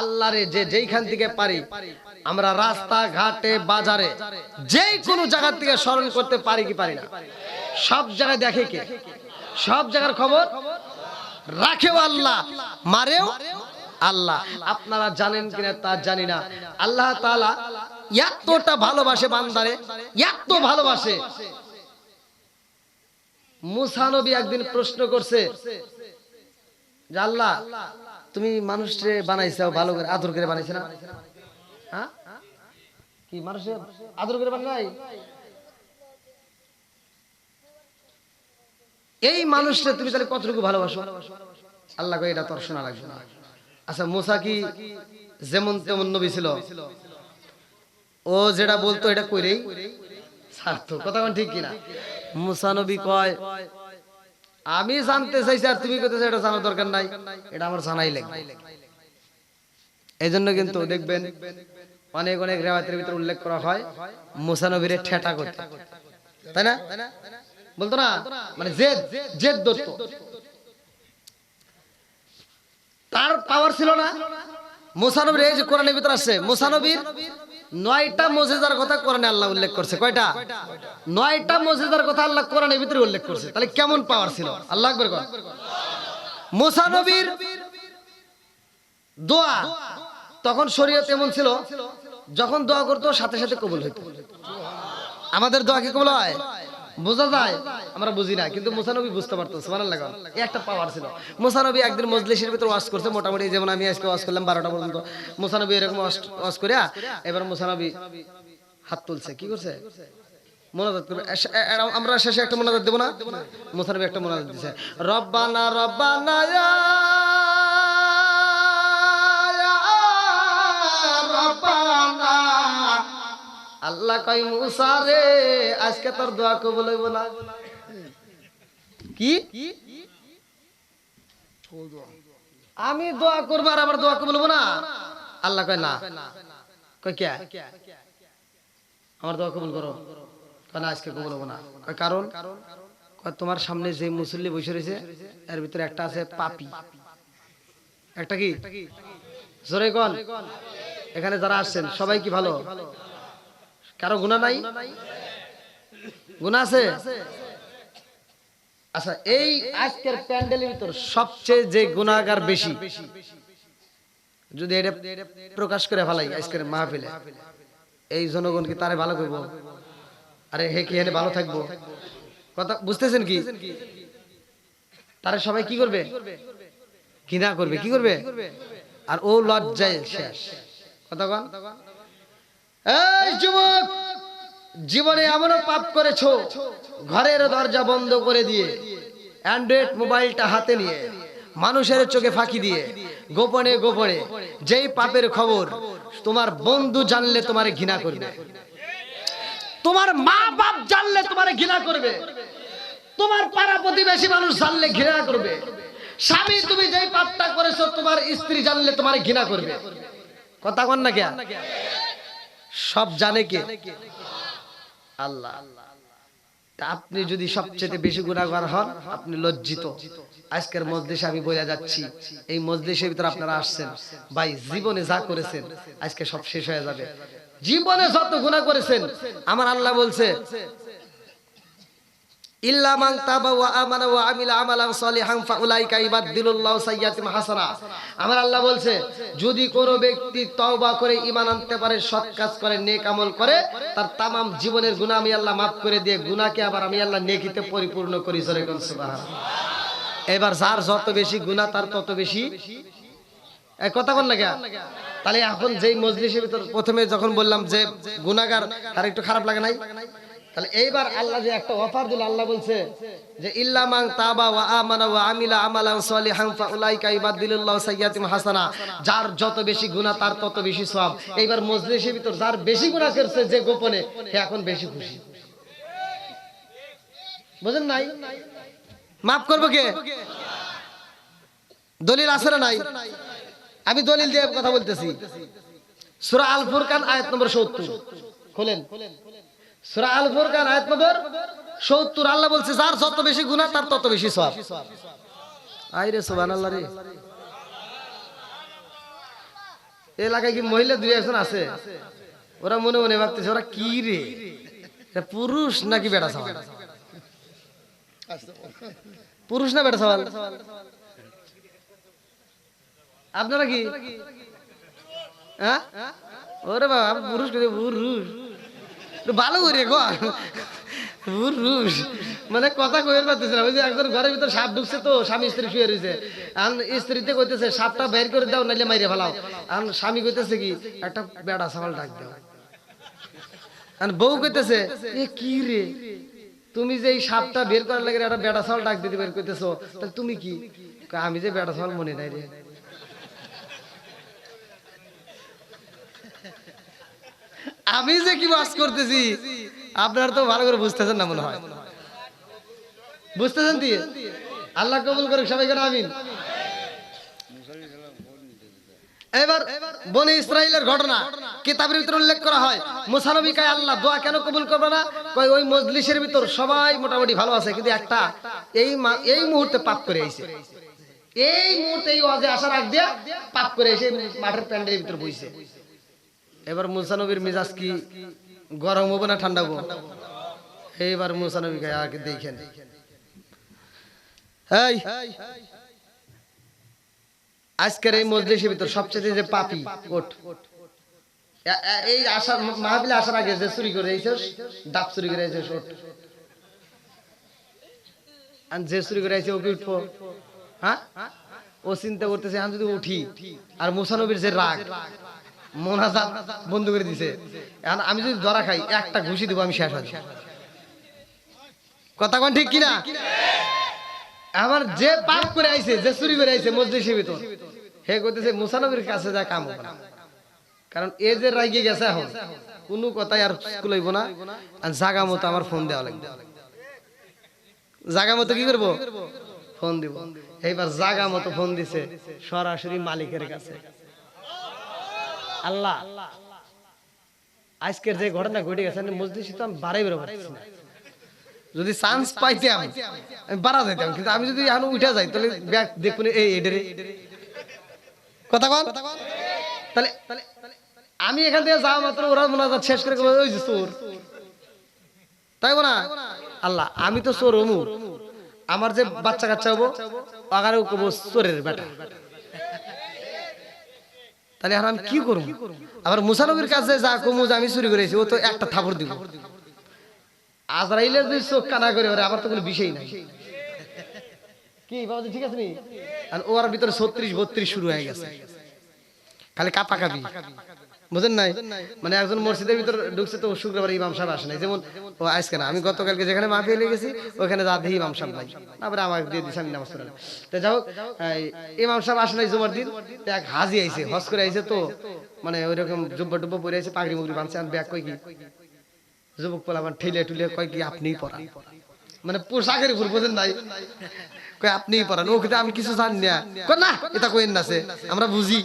আল্লাহরে যেইখান থেকে পারি আমরা রাস্তা ঘাটে বাজারে যেই কোনো জায়গা থেকে স্মরণ করতে পারি কি পারি না? সব জায়গায় দেখে কে? সব জায়গার খবর রাখেও আল্লাহ, মারেও আল্লাহ। আপনারা জানেন কিনা তা জানি না, আল্লাহ তাআলা এতটা ভালোবাসে বান্দারে, এত ভালোবাসে। মুসা নবী একদিন প্রশ্ন করছে যে আল্লাহ তুমি মানুষকে বানাইছো ভালো করে, আদর করে বানাইছো না? হ্যাঁ, কি মানুষে আদর করে বানাই? এই মানুষটা তুমি তাহলে কতটুকু ভালোবাসো? আল্লাহ কয় এটা তোর শোনা লাগবে না। আচ্ছা, মুসা কি যেমন তেমন নবী ছিল? ও যেটা বলতো এটা কইরেই ছাড়তো। কথা কোন ঠিক কিনা? মুসা নবী কয় আমি জানতে চাইছি আর তুমি কইতেছো এটা জানার দরকার নাই, এটা আমার জানাই লাগবে। এইজন্য কিন্তু দেখবেন অনেক অনেক রিওয়ায়াতের ভিতরে উল্লেখ করা হয় মুসা নবীরে ঠেটা করতে, তাই না? বলতো না, মানে জেদ জেদ ধরতো। তার পাওয়ার ছিল না। মুসা নবীর এই যে কোরআনের ভিতরে আছে, মুসা নবীর 9টা মুজিজার কথা কোরআনে আল্লাহ উল্লেখ করছে। কয়টা? 9টা মুজিজার কথা আল্লাহ কোরআনের ভিতরে উল্লেখ করছে। তাহলে কেমন পাওয়ার ছিল? আল্লাহু আকবার কর। মুসা নবীর দোয়া তখন শরীয়ত এমন ছিল, যখন দোয়া করতো সাথে সাথে কবুল হইতো। আমাদের দোয়া কি কবুল হয়? বোঝা যায়, আমরা বুঝি না, কিন্তু মুসা নবী বুঝতে পারতো। সুবহানাল্লাহ। এই একটা পাওয়ার ছিল। মুসা নবী একদিন মজলিসের ভিতর ওয়াজ করছে, মোটামুটি যেমন আমি আজকে ওয়াজ করলাম 12টা পর্যন্ত। মুসা নবী এরকম ওয়াজ করে এবার মুসা নবী হাত তুলছে, কি করছে? মোনাজাত করবে। আমরা শেষে একটা মোনাজাত দেব না? মুসা নবী একটা মোনাজাত দিয়েছে, রব্বানা রব্বানা ইয়া রব্বানা। আল্লাহ কয় মুসা রে আজকে তোর দোয়া কবুল হইব না। কি আমি দোয়া করব আর আমার দোয়া কবুল হইব না? আল্লাহ কয় না। কয় কে? আমার দোয়া কবুল করো। কয় না, আজকে কবুল হইব না। কয় কারণ? কয় তোমার সামনে যে মুসল্লি বসে রয়েছে এর ভিতরে একটা আছে পাপী। একটা কি? জোরে কোন। এখানে যারা আসছেন সবাই কি ভালো? কারো গুনাহ নাই? গুনাহ আছে? আচ্ছা, এই আজকের প্যান্ডেলের ভিতর সবচেয়ে যে গুনাহগার বেশি, যদি এটা প্রকাশ করে ফেলাই আজকের মাহফিলে, এই জনগণ কি তারে ভালো করবো? আরে হে কি এনে ভালো থাকবো? কথা বুঝতেছেন কি? তারে সবাই কি করবে? ঘৃণা করবে। কি করবে? আর ও লজ্জায় শেষ। কথা কন। এই যুবক, জীবনে এমনও পাপ করেছো ঘরের দরজা বন্ধ করে দিয়ে অ্যান্ড্রয়েড মোবাইলটা হাতে নিয়ে মানুষের চোখে ফাঁকি দিয়ে গোপনে গোপনে যেই পাপের খবর তোমার বন্ধু জানলে তোমারে ঘৃণা করবে, তোমার মা বাপ জানলে তোমারে ঘৃণা করবে, তোমার পাড়া প্রতিবেশী মানুষ জানলে ঘৃণা করবে, স্বামী তুমি যেই পাপটা করেছো তোমার স্ত্রী জানলে তোমারে ঘৃণা করবে। কথা কন না কে? সব জানে কে? আল্লাহ। আপনি যদি সবচেয়ে বেশি গুনাহগার হন আপনি লজ্জিত। আজকের মজলিসে আমি বলে যাচ্ছি, এই মজলিসের ভিতরে আপনারা আসছেন ভাই, জীবনে যা করেছেন আজকে সব শেষ হয়ে যাবে। জীবনে যত গুনাহ করেছেন আমার আল্লাহ বলছে ইল্লা মান তাবা ওয়া আমানা ওয়া আমিলা আমালান সলিহান ফাউলাইকা ইবাদদিলুল্লাহু সাইয়্যাতিহিম হাসানা। আমার আল্লাহ বলছে যদি কোন ব্যক্তি তওবা করে ঈমান আনতে পারে, সৎ কাজ করে, নেক আমল করে, তার তামাম জীবনের গুনাহ আমি আল্লাহ maaf করে দিয়ে গুনাহকে আবার আমি আল্লাহ নেকিতে পরিপূর্ণ করি। জোরে কোন সুবহানাল্লাহ। এবার যার যত বেশি গুনাহ তার তত বেশি এই কথা বল না। তাহলে এখন যেই মজলিসের ভিতর প্রথমে যখন বললাম যে গুনাহগার, তার একটু খারাপ লাগে নাই? তাহলে এইবার আল্লাহ যে একটা অফার দিল, আল্লাহ বলছে যে ইল্লা মান তাবা ওয়া আমানা ওয়া আমিলা আমালান সলিহান ফাউলাইকা ইবাদদিলুল্লাহু সাইয়্যাতিহিম হাসানা। যার যত বেশি গুনাহ তার তত বেশি সওয়াব। এইবার মজলিসের ভিতর যার বেশি গুনাহ করেছে যে গোপনে, সে এখন বেশি খুশি। বুঝেন নাই? maaf করব কে? দলিল আছে না নাই? আমি দলিল দিয়ে কথা বলতেছি। সূরা আল ফুরকান আয়াত নম্বর 70 খোলেন। সূরা আল ফুরকান আয়াত নম্বর 70 আল্লাহ বলছে যার যত বেশি গুনাহ তার তত বেশি সওয়াব। আইরে সুবহানাল্লাহ রে। এলাকায় কি মহিলা দুই একজন আছে? ওরা মনে মনে ভাবতেছে ওরা কি রে, পুরুষ নাকি বেটা সওয়াল? পুরুষ না বেটা সওয়াল? আপনারা কি হ্যাঁ? ওরে বাবা পুরুষ পুরুষ ভালো করে গো পুরুষ মানে কথা কইতে পারতেছে না। ওই যে একজন ঘরের ভিতর সাপ ঢুকছে, তো স্বামী স্ত্রী শুয়ে রয়েছে, স্ত্রীতে কইতেছে সাপটা বের করে দাও নাইলে মাইরে ফেলাও। স্বামী কইতেছে কি একটা বেড়া ছাগল ডাক দাও। বউ কইতেছে এ কি রে, তুমি যে এই সাপটা বের করার লাগে একটা বেড়া ছাগল ডাক দিতে বের করতেছো, তাহলে তুমি কি? আমি যে বেড়া ছাগল মনে নাই রে। আমি যে কি বাস করতেছি আপনারা তো ভালো করে বুঝতেছেন না মনে হয়। বুঝতেছেন দিয়ে আল্লাহ কবুল করুক সবাই করে আমিন। এবার বনি ইসরাইলের ঘটনা কিতাবের ভিতরে উল্লেখ করা হয়। মুসা নবী কয় আল্লাহ দোয়া কেন কবুল করবে না? কয় ওই মজলিসের ভিতর সবাই মোটামুটি ভালো আছে, কিন্তু একটা এই মুহূর্তে পাপ করে আইছে, এই মুহূর্তে এই ওয়াজে আসার আগ দিয়া পাপ করে এসে মাঠের প্যান্ডেলের ভিতর বইছে। এবার মুসা নবীর মেজাজ কি গরম হবো না ঠান্ডা হবো? এইবার মুসা নবী কয় আগে দেখেন, এই আজকের এই মজলিসের ভিতর সবচেয়ে যে পাপী ওঠ, এই আসার মাহফিলে আসার আগে যে চুরি করে আইছস, ডাব চুরি করে আইছস ওঠ, আর যে চুরি করে আইছে ওকে উঠবো। হ্যাঁ, ও চিন্তা করতেছে আমি যদি উঠি, আর মুসা নবীর যে রাগ মোনাজাত বন্ধ করে দিছে, আমি যদি ধরা খাই একটা ঘুষি দেবো আমি শেষ হয়ে যাব। কথা কোন ঠিক কিনা? আমার যে পাপ করে আইছে, যে চুরি করে আইছে মজলিসের ভিতর, হে কইতেছে মুসা নবীর কাছে যা কাম হবে না, কারণ এ যে রাগে গেছে এখন কোনো কথাই আর কুলাইব না। আর জাগা মতো আমার ফোন দেওয়া লাগবে, জাগা মতো কি করবো ফোন দিব। এইবার জাগা মতো ফোন দিছে সরাসরি মালিকের কাছে। আল্লাহ আজকের যে ঘটনা ঘটে গেছে মজলিসে তো আমি বাড়াই বেরোবো, যদি চান্স পাইতাম আমি বাড়া যাইতাম, কিন্তু আমি যদি এখন উঠে যাই তাহলে দেখুন এই এডেরে কথা কন। তাহলে আমি এখান থেকে যাওয়া মাত্র ওরা মোনাজাত শেষ করে ওই যে চোর, তাই না? আল্লাহ আমি তো চোর হমু, আমার যে বাচ্চা কাচ্চা হবো আগারে কবো চোরের বেটা, তাহলে এখন আমি কি করবো? আবার মুসা নবীর কাছে যা কমু যে আমি চুরি করেছি, ও তো একটা থাপড় দিব। আজরাইলের যদি চোখ কানা করে ওরে আবার তো কোনো বিষয় নাই। কি বাবা ঠিক আছে নি? আর ওর ভিতরে 36-32 শুরু হয়ে গেছে, খালি কাপা কাপি, বুঝেন নাই? মানে একজন মসজিদের ভিতর ঢুকছে, তো শুক্রবার ইমাম সাহেব আসে নাই, যেমন ও আজকে না, আমি গতকালকে যেখানে মাহফিলে গেছি ওখানে যা দেখি ইমাম সাহেব নাই, তারপরে আমাকে দিয়ে দিছে, আমি নামাজ পড়লাম। তো যাই হোক ইমাম সাহেব আসে নাই জুমার দিন, এক হাজি আইছে, হজ করে আইছে, তো মানে ওইরকম জুব্বা টুব্বা পরে আইছে, পাগড়ি মুগড়ি বাঁধছে। আমি ব্যাগ কই কি যুবক পোলা আমার ঠেলে টুলে কয় কি আপনিই পড়ান, মানে পোশাকের উপর বোঝেন নাই, কয় আপনিই পড়ান। ও কিন্তু আমি কিছু জানি না, কয় না এটা কইেন না, আমরা বুঝি।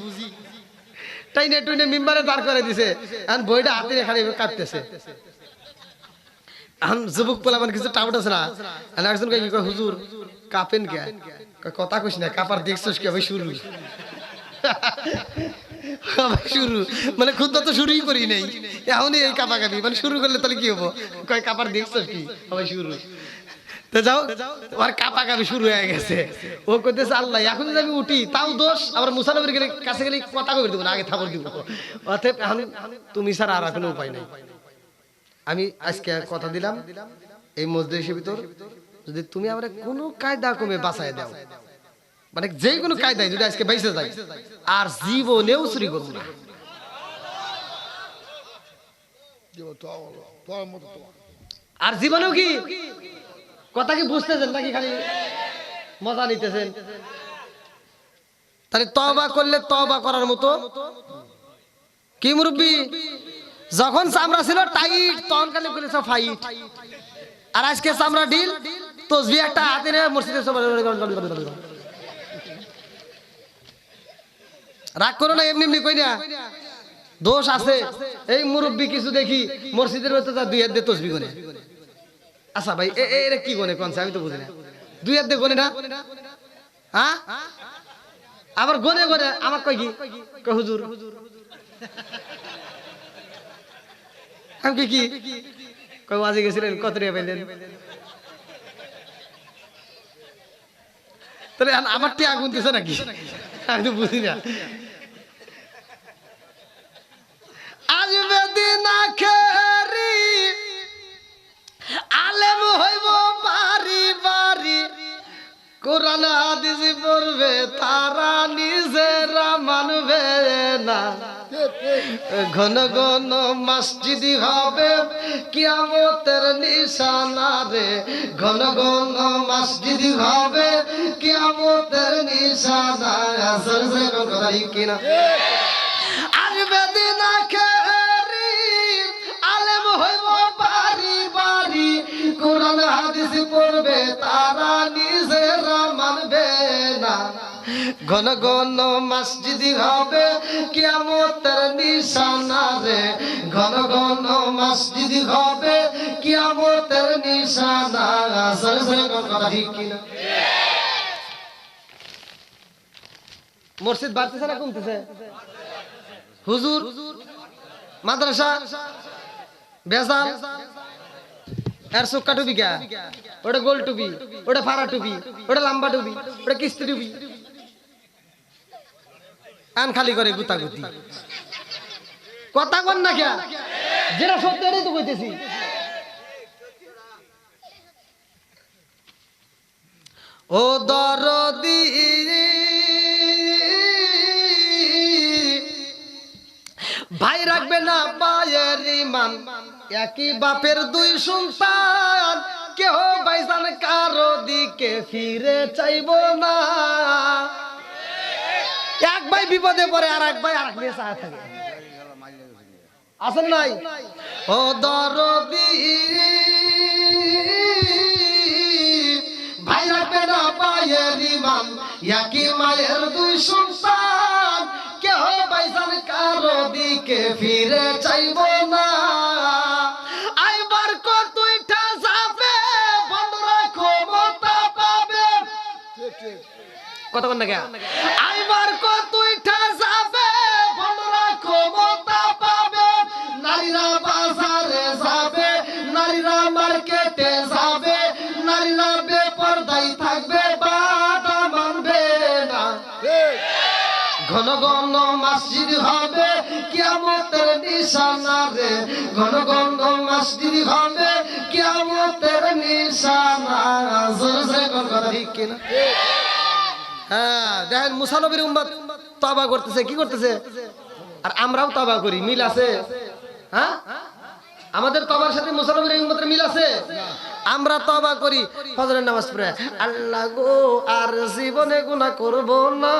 টাইনে টুইনে মিম্বারে দাঁড় করে দিছে, এখন বইটা হাতে খালি কাঁপতেছে। এখন যুবক পোলা মানে কিছু টাউট আছে না, একজন কয় কি কয় হুজুর কাঁপেন কে? কথা কইস না, কাপার দেখছস কি? ভাই শুরু শুরু মানে খুদ তো শুরুই করি নাই, এখনই এই কাপা কাপি মানে শুরু করলে তাহলে কি হবো? কয় কাপার দেখছস কি? ভাই শুরু। তো যাও ওর কাপা কাপি শুরু হয়ে গেছে। ও কইতেছে আল্লাহ এখন যদি আমি উঠি তাও দোষ, আবার মুসা নবীর কাছে গেলে কথা কই দেবো না, আগে থাপড় দিব। অতএব এখন তুমি ছাড়া আর কোনো উপায় নাই। আমি আজকে কথা দিলাম এই মজলিসের ভিতর যদি তুমি আমরা কোনো কায়দা কমে বাঁচায় দাও, মানে যে কোনো কায়দায় যদি আজকে বাইসে যাই, আর জীবনেও চুরি করবো না। আর জীবনেও কি কথা কি বুঝতেছেন নাকি খালি মজা নিতেছেন? তাহলে তওবা করলে তওবা করার মতো কি মুরব্বি, যখন চামড়া ছিল টাইট তখন খালি করেছ ফাইট, আর আজকে চামড়া ঢিল, তসবিহ একটা হাতে নিয়ে মসজিদে রাগ করো না, এমনি এমনি কই না, দোষ আছে। এই মুরব্বি কিছু দেখি মসজিদের ভেতর যা 2 হাত দিয়ে তসবিহ গনে। আচ্ছা ভাই এটা কি গনে কোন? আমি তো বুঝি না, 2 হাত দিয়ে গনে না? হ্যাঁ, আবার গনে গনে আমার কয় কি কয় হুজুর আমি কি কই ওয়াজে গেছিলেন কত টাকা পাইলেন? তাহলে আমার টিয়া গুনতেছে নাকি? আমি তো বুঝি না। আসবে দিন আখেরি আলেম হইব বাড়ি বাড়ি, কোরআন হাদিস পড়বে তারা নিজেরা মানবে না। ঘন ঘন মসজিদ হবে কিয়ামতের নিশানা রে, ঘন ঘন মসজিদ হবে কিয়ামতের নিশানা। আসল সে কথা কিনা? আসবে দিন আখেরি আলেম হইব বাড়ি বাড়ি, কোরআন হাদিস পড়বে তারা নিজেরা মানবে না। ঘন ঘন মসজিদ হবে কিয়ামতের নিশানা রে, ঘন ঘন মসজিদ হবে কিয়ামতের নিশানা। কথা ঠিক কিনা? মসজিদ বাড়তেছে না কমতেছে? হুজুর মাদ্রাসা বেজাল এর চোক্কা টুপি কে? ওটা গোল টুপি, ওটা ফাড়া টুপি, ওটা লম্বা টুপি, ওটা কিস্তি টুপি। আন খালি করে গুতাগুতি কথা কন না কে? যেটা সত্য এটাই তো কইতেছি। ও দরদি ভাই রাখবে না পায়ের ইমান, একই বাপের দুই সন্তান, কেহ ভাইজান কারো দিকে ফিরে চাইবো না। এক ভাই বিপদে পড়ে আর এক ভাই আরেক নিয়ে চায় থাকে, আসেন নাই? ও দরদি ভাই রাখবে না পায়ের ইমান, একই মায়ের দুই সন্তান, কেহ ভাইজান কারো দিকে ফিরে চাইবো না। আইবার কতইটা যাবে বন্ধুরা ক্ষমতা পাবে, কতক্ষণ না কে? আইবার কতইটা যাবে বন্ধুরা ক্ষমতা পাবে, নারীরা বাজারে যাবে, নারীরা মার্কেটে যাবে, নারীরা বেপরদাই থাকবে, বাধা মানবে না। ঘন ঘন মসজিদ হবে কিয়ামতের নিশানা রে, ঘন ঘন মসজিদ হবে কিয়ামতের নিশানা। জোরে কথা ঠিক কিনা? হ্যাঁ, দেখেন মুসা নবীর উম্মত তওবা করতেছে, কি করতেছে? আর আমরাও তওবা করি, মিল আছে? হ্যাঁ, আমাদের তওবার সাথে মুসা নবীর উম্মতের মিল আছে? আমরা তওবা করি ফজরের নামাজ পড়ে, আল্লাহ গো আর জীবনে গুনাহ করব না,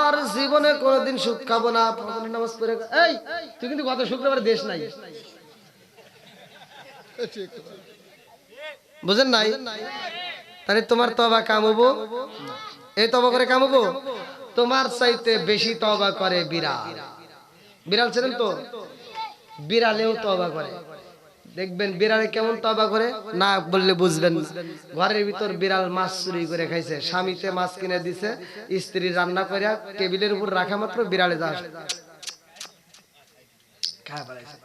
আর জীবনে কোনোদিন সুদ খাবো না। ফজরের নামাজ পড়ে এই তুই কিন্তু গত শুক্রবার দেশ নাই, বুঝেন নাই? তাহলে তোমার তওবা কামবো? এই তওবা করে কামবো? তোমার চাইতে বেশি তওবা করে বিড়াল। বিড়াল ছিলেন তো? বিড়ালেও তওবা করে। দেখবেন বিড়ালে কেমন তওবা করে, না বললে বুঝবেন না। ঘরের ভিতর বিড়াল মাছ চুরি করে খাইছে, স্বামীতে মাছ কিনে দিছে, স্ত্রী রান্না করে টেবিলের উপর রাখা মাত্র বিড়ালে যা খায় ফেলাইছে।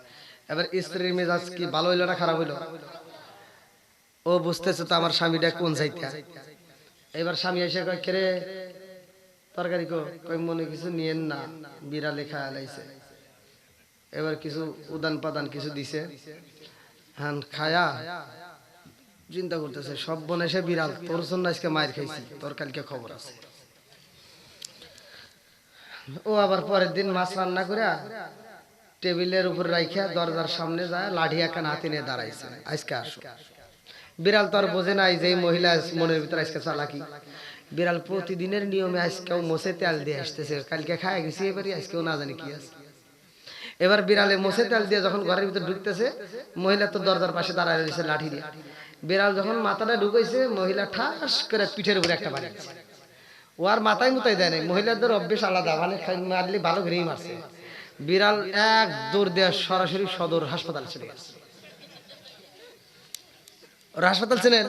এবার স্ত্রীর মেজাজ কি ভালো হইলো না খারাপ হইলো? ও বুঝতেছে তো আমার স্বামীটা কোন যাইতে। এবার স্বামী এসে কয়, কে রে তরকারি কই? মনে কিছু নিয়েন না, বিড়ালে খায় লাইছে। এবার কিছু উদান পাদান কিছু দিছে, হ্যাঁ খায়া চিন্তা করতেছে, সব বোন এসে বিড়াল, তোর জন্য আজকে মায়ের খাইছি, তোর কালকে খবর আছে। ও আবার পরের দিন মাছ রান্না করে টেবিলের উপর রাইখা দরজার সামনে যায়, লাঠি একটা হাতে নিয়ে দাঁড়াইছে, আজকে আসো। বিড়াল তো আর বোঝে নাই যে মহিলা মনের ভিতরে আজকে চালাকি। বিড়াল প্রতিদিনের নিয়মে আজকেও মোছে তেল দিয়ে আসতেছে, কালকে খায় গেছি, এবারে আজকেও না জানি কি আছে। এবার বিড়ালে মোছে তেল দিয়ে যখন ঘরের ভিতরে ঢুকতেছে, মহিলা তো দরজার পাশে দাঁড়ায় রয়েছে লাঠি দিয়ে। বিড়াল যখন মাথাটা ঢুকাইছে, মহিলা ঠাস করে পিঠের উপরে একটা বাড়ি। ও আর মাথায় মুতাই দেয় নাই, মহিলাদের অভ্যেস আলাদা, মানে মারলে ভালো করেই মারছে। বিড়াল এক দৌড় দেওয়া সরাসরি সদর হাসপাতাল চলে গেছে। ওর হাসপাতাল চেনেন?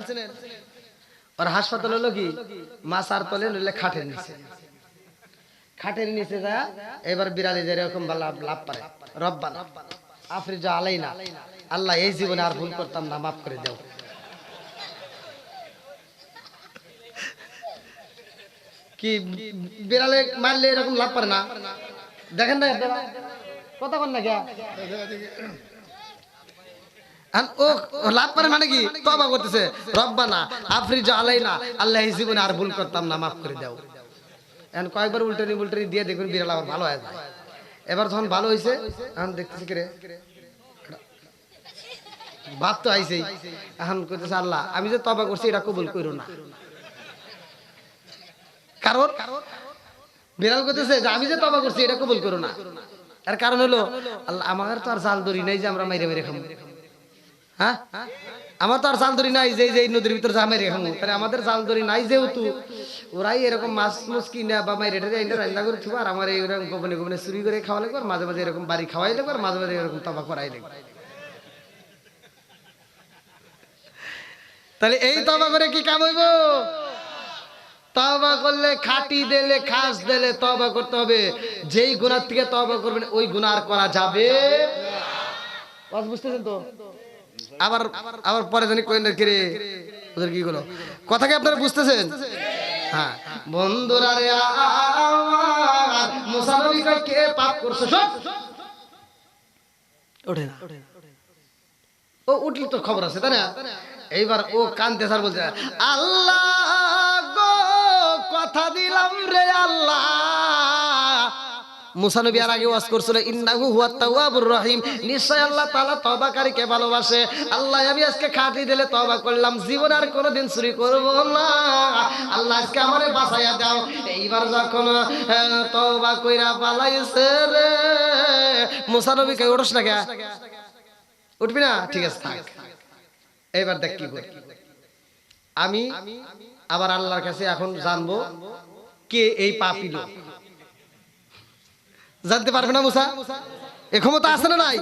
ওর হাসপাতাল হলো কি মাছ আর তলে নইলে খাটের নিচে। খাটের নিচে যায় এবার বিড়ালে যে এরকম লাভ পারে রব্বানা আফরিজা আলাইনা আল্লাহ এই জীবনে আর ভুল করতাম না মাফ করে দাও। কি বিড়ালে মারলে এরকম লাভ পারে না? দেখেন না কথা বল না কে ও লাভ পারে মানে কি তওবা করতেছে রব্বানা আফরিজা আলাইনা আল্লাহ এই জীবনে আর ভুল করতাম না মাফ করে দাও। এখন কয়েকবার উল্টানি দিয়ে দেখবেন বিড়াল আবার ভালো হয়ে যায়। এবার যখন ভালো হয়েছে এখন দেখতেছি কি রে ভাব তো আইছেই এখন কইতেছে আল্লাহ আমি যে তওবা করছি এটা কবুল করো না। কারণ বিড়াল কইতেছে যে আমি যে তওবা করছি এটা কবুল করো না। এর কারণ হলো আল্লাহ আমার তো আর জাল দড়ি নাই যে আমরা মাইরে মেরে খাবো। হ্যাঁ আমার তো আর জাল দড়ি নাই যে যে নদীর ভিতর যা মাইরে খাবো। তাহলে আমাদের জাল দড়ি নাই যেহেতু ওরাই এরকম মাছ মুছ কিনা বা মাইরে রান্না করে থুব আর আমার এইরকম গোপনে গোপনে চুরি করে খাওয়া লাগবে আর মাঝে মাঝে এরকম বাড়ি খাওয়াই লাগবে আর মাঝে মাঝে এরকম তওবা করাই লাগবে। তাহলে এই তওবা করে কি কাম হইব? তওবা করলে খাঁটি দিলে খাস দিলে তওবা করতে হবে। যেই গুনাহ থেকে তওবা করবেন ওই গুনাহ আর করা যাবে না। বুঝতেছেন তো? আবার আবার পরে জানি কই না কিরে ওদের কি হলো কথা কি আপনারা বুঝতেছেন? হ্যাঁ বন্ধুরা রে আমার মুসা নবী কয় কে পাপ করছে সব ওঠে না। ও উঠলে তো খবর আছে তাই না? এইবার ও কানতে স্যার বলছে আল্লাহ গো কথা দিলাম রে আল্লাহ। মুসা নবী আর আগে ওয়াজ করছিল ইন্নাহু হুয়াত তাওয়াবুর রহিম নিশ্চয় আল্লাহ তাআলা তওবাকারীকে ভালোবাসে। আল্লাহ আমি আজকে খাঁটি দিলে তওবা করলাম জীবন আর কোনোদিন চুরি করব না। আল্লাহ আজকে আমারে বাঁচাইয়া দাও। এইবার যখন তওবা কইরা পালাইছে রে মুসা নবী কই ওঠস না কে উঠবি না ঠিক আছে থাক। এইবার দেখ কি করি আমি আবার আল্লাহর কাছে এখন জানবো কে এই পাপী লোক। জানতে পারবে না মুসা এ ক্ষমতা আছে না নাই?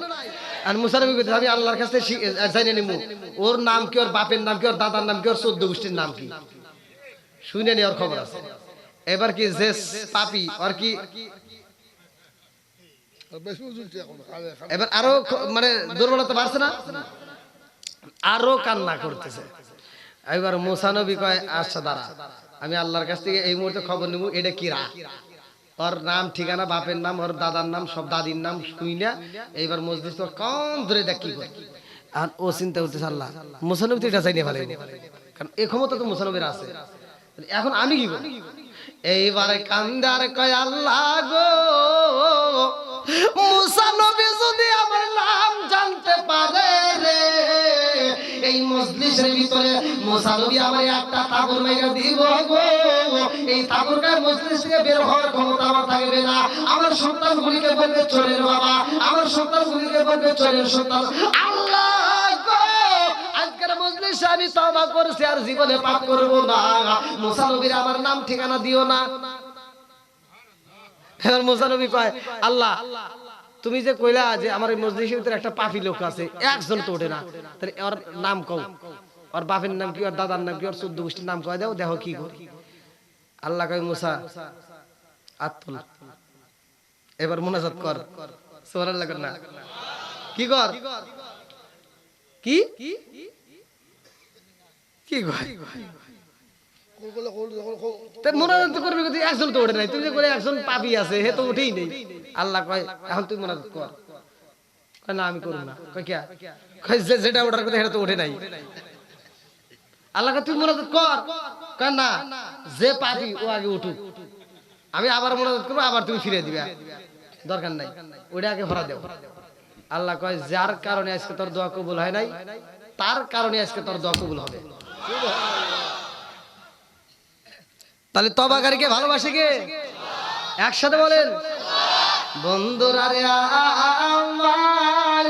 আর মুসা নবী কইতে আমি আল্লাহর কাছে জানিয়ে নিমু ওর নাম কি ওর বাপের নাম কি ওর দাদার নাম কি ওর 14 গোষ্ঠীর নাম কি শুনে নি ওর খবর আছে। এবার কি যে পাপী আর কি এবার আরো মানে দুর্বলতা বাড়ছে না আরো কান্না করতেছে। এবার মুসা নবী কয় আচ্ছা দাঁড়া আমি আল্লাহর কাছ থেকে এই মুহূর্তে খবর নিব এটা কি রা ওর নাম ঠিকানা বাপের নাম ওর দাদার নাম সব দাদির নাম শুইনা এইবার মসজিদ তো কম ধরে দেখ কি করে। আর ও চিন্তা করতেছে আল্লাহ মুসা নবী তো এটা চাইনি ভালো কারণ এই ক্ষমতা তো মুসা নবীর আছে এখন আমি কি করব? এইবারে কান্দার কয় আল্লাহ গো মুসা নবী যদি আমার নাম জানতে পারে রে এই মজলিসের ভিতরে মুসা নবী আমার একটা তাবুর মাইরা দিব গো। এই তাবুরকার মজলিস থেকে বের হওয়ার ক্ষমতা আমার থাকবে না। আমার সন্তানগুলিকে বলবে চলে বাবা আমার সন্তানগুলিকে বলবে চলে সন্তান। আল্লাহ গো আজকের মজলিসে আমি তওবা করছি আর জীবনে পাপ করব না। মুসা নবীর আমার নাম ঠিকানা দিও না। এবার মুসা নবী কয় আল্লাহ তুমি যে কইলা যে আমার এই মজলিসের ভিতরে একটা পাপী লোক আছে একজন তো ওঠে না তাহলে ওর নাম কও ওর বাপের নাম কি ওর দাদার নাম কি ওর 14 গোষ্ঠীর নাম কয় দাও দেখো কি করি। আল্লাহ কয় মুসা আত্তুল এবার মুনাজাত কর সুবহানাল্লাহ কর না কি কর কি কি কয় মুনাজাত করবি কিন্তু একজন তো ওঠে নাই তুমি যে করে একজন পাপী আছে হে তো উঠেই নেই। আল্লাহ কয় এখন তুই মুনাজাত কর কয় না আমি করব না কয় কি কয় যেটা ওঠার কথা এটা তো ওঠে নাই। আল্লাহ কয় তুই মুনাজাত কর কয় না যে পাপী ও আগে উঠুক আমি আবার মুনাজাত করব আবার তুমি ফিরে দিবা দরকার নাই ওটা আগে ভরা দাও। আল্লাহ কয় যার কারণে আজকে তোর দোয়া কবুল হয় নাই তার কারণে আজকে তোর দোয়া কবুল হবে। তাহলে তওবাকারীকে ভালোবাসে কে একসাথে বলেন বন্ধুরা রে আমার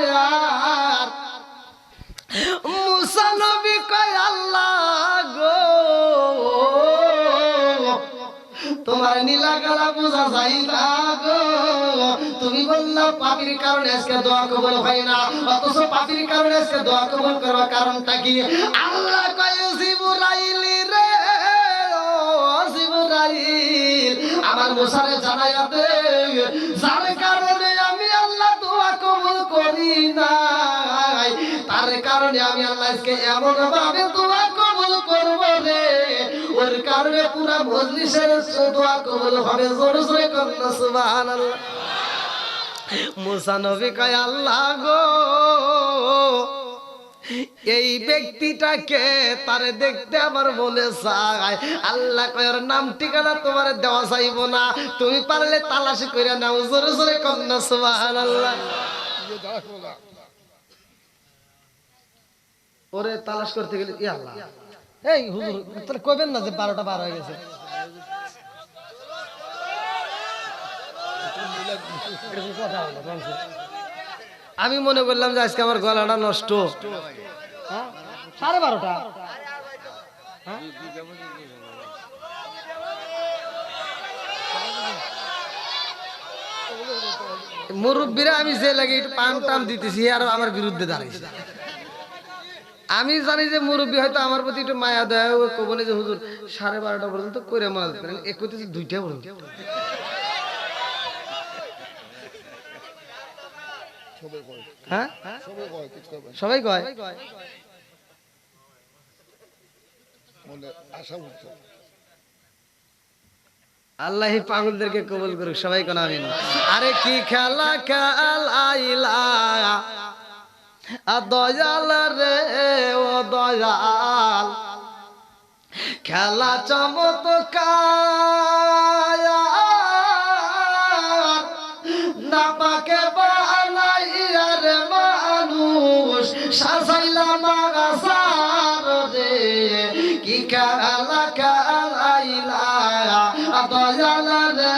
মুসা নবী কয় আল্লাহ গো তোমার নীলা গলা বোঝা যায় না গো তুমি বললা পাপীর কারণে আজকে দোয়া কবুল হয় না অথচ পাপীর কারণে আজকে দোয়া কবুল করার কারণটা কি? আল্লাহ কয় জিবরাইল রে আমার মুসারে জানাইয়া দে যার কারণে আমি আল্লাহ দোয়া কবুল করি নাই, তার কারণে আমি আল্লাহ আজকে এমন ভাবে দোয়া কবুল করব রে, ওর কারণে পুরা মজলিসের দোয়া কবুল হবে। জোরে জোরে করেন সুবহানাল্লাহ। মুসা নবী কয় আল্লাহ গো, এই ব্যক্তিটাকে তারে দেখতে আমার মনে চায়। আল্লাহ কয় ওর নাম ঠিকানা তোমার দেওয়া চাইব না, তুমি পারলে তালাশ করে নাও। জোরে জোরে কন্যা সুবহানাল্লাহ। ওরে তালাশ করতে গেলে ই আল্লাহ, এই হুজুর তাহলে কইবেন না যে 12টা পার হয়ে গেছে। আমি মনে করলাম যে আজকে আমার গলাটা নষ্ট। 12:30 মুরব্বীরা আমি যে লাগে একটু পান টান দিতেছি আর আমার বিরুদ্ধে দাঁড়াইছে। আমি জানি যে মুরব্বী হয়তো আমার প্রতি একটু মায়া দেয়, ও কবনে যে হুজুর 12:30 পর্যন্ত করে মনে করেন, এক করতেছে 2টা পর্যন্ত। হ্যাঁ সবাই কয় আল্লাহ পাগলদেরকে কবুল করুক, সবাই কোন আমিন। আরে কি খেলা খেলাইলা দয়াল রে ও দয়াল, খেলা চমৎকার না পাকে বানাইয়া রে মানুষ সাজাইলা মাগাসার রে, কি খেলা খেলাইলা দয়াল রে।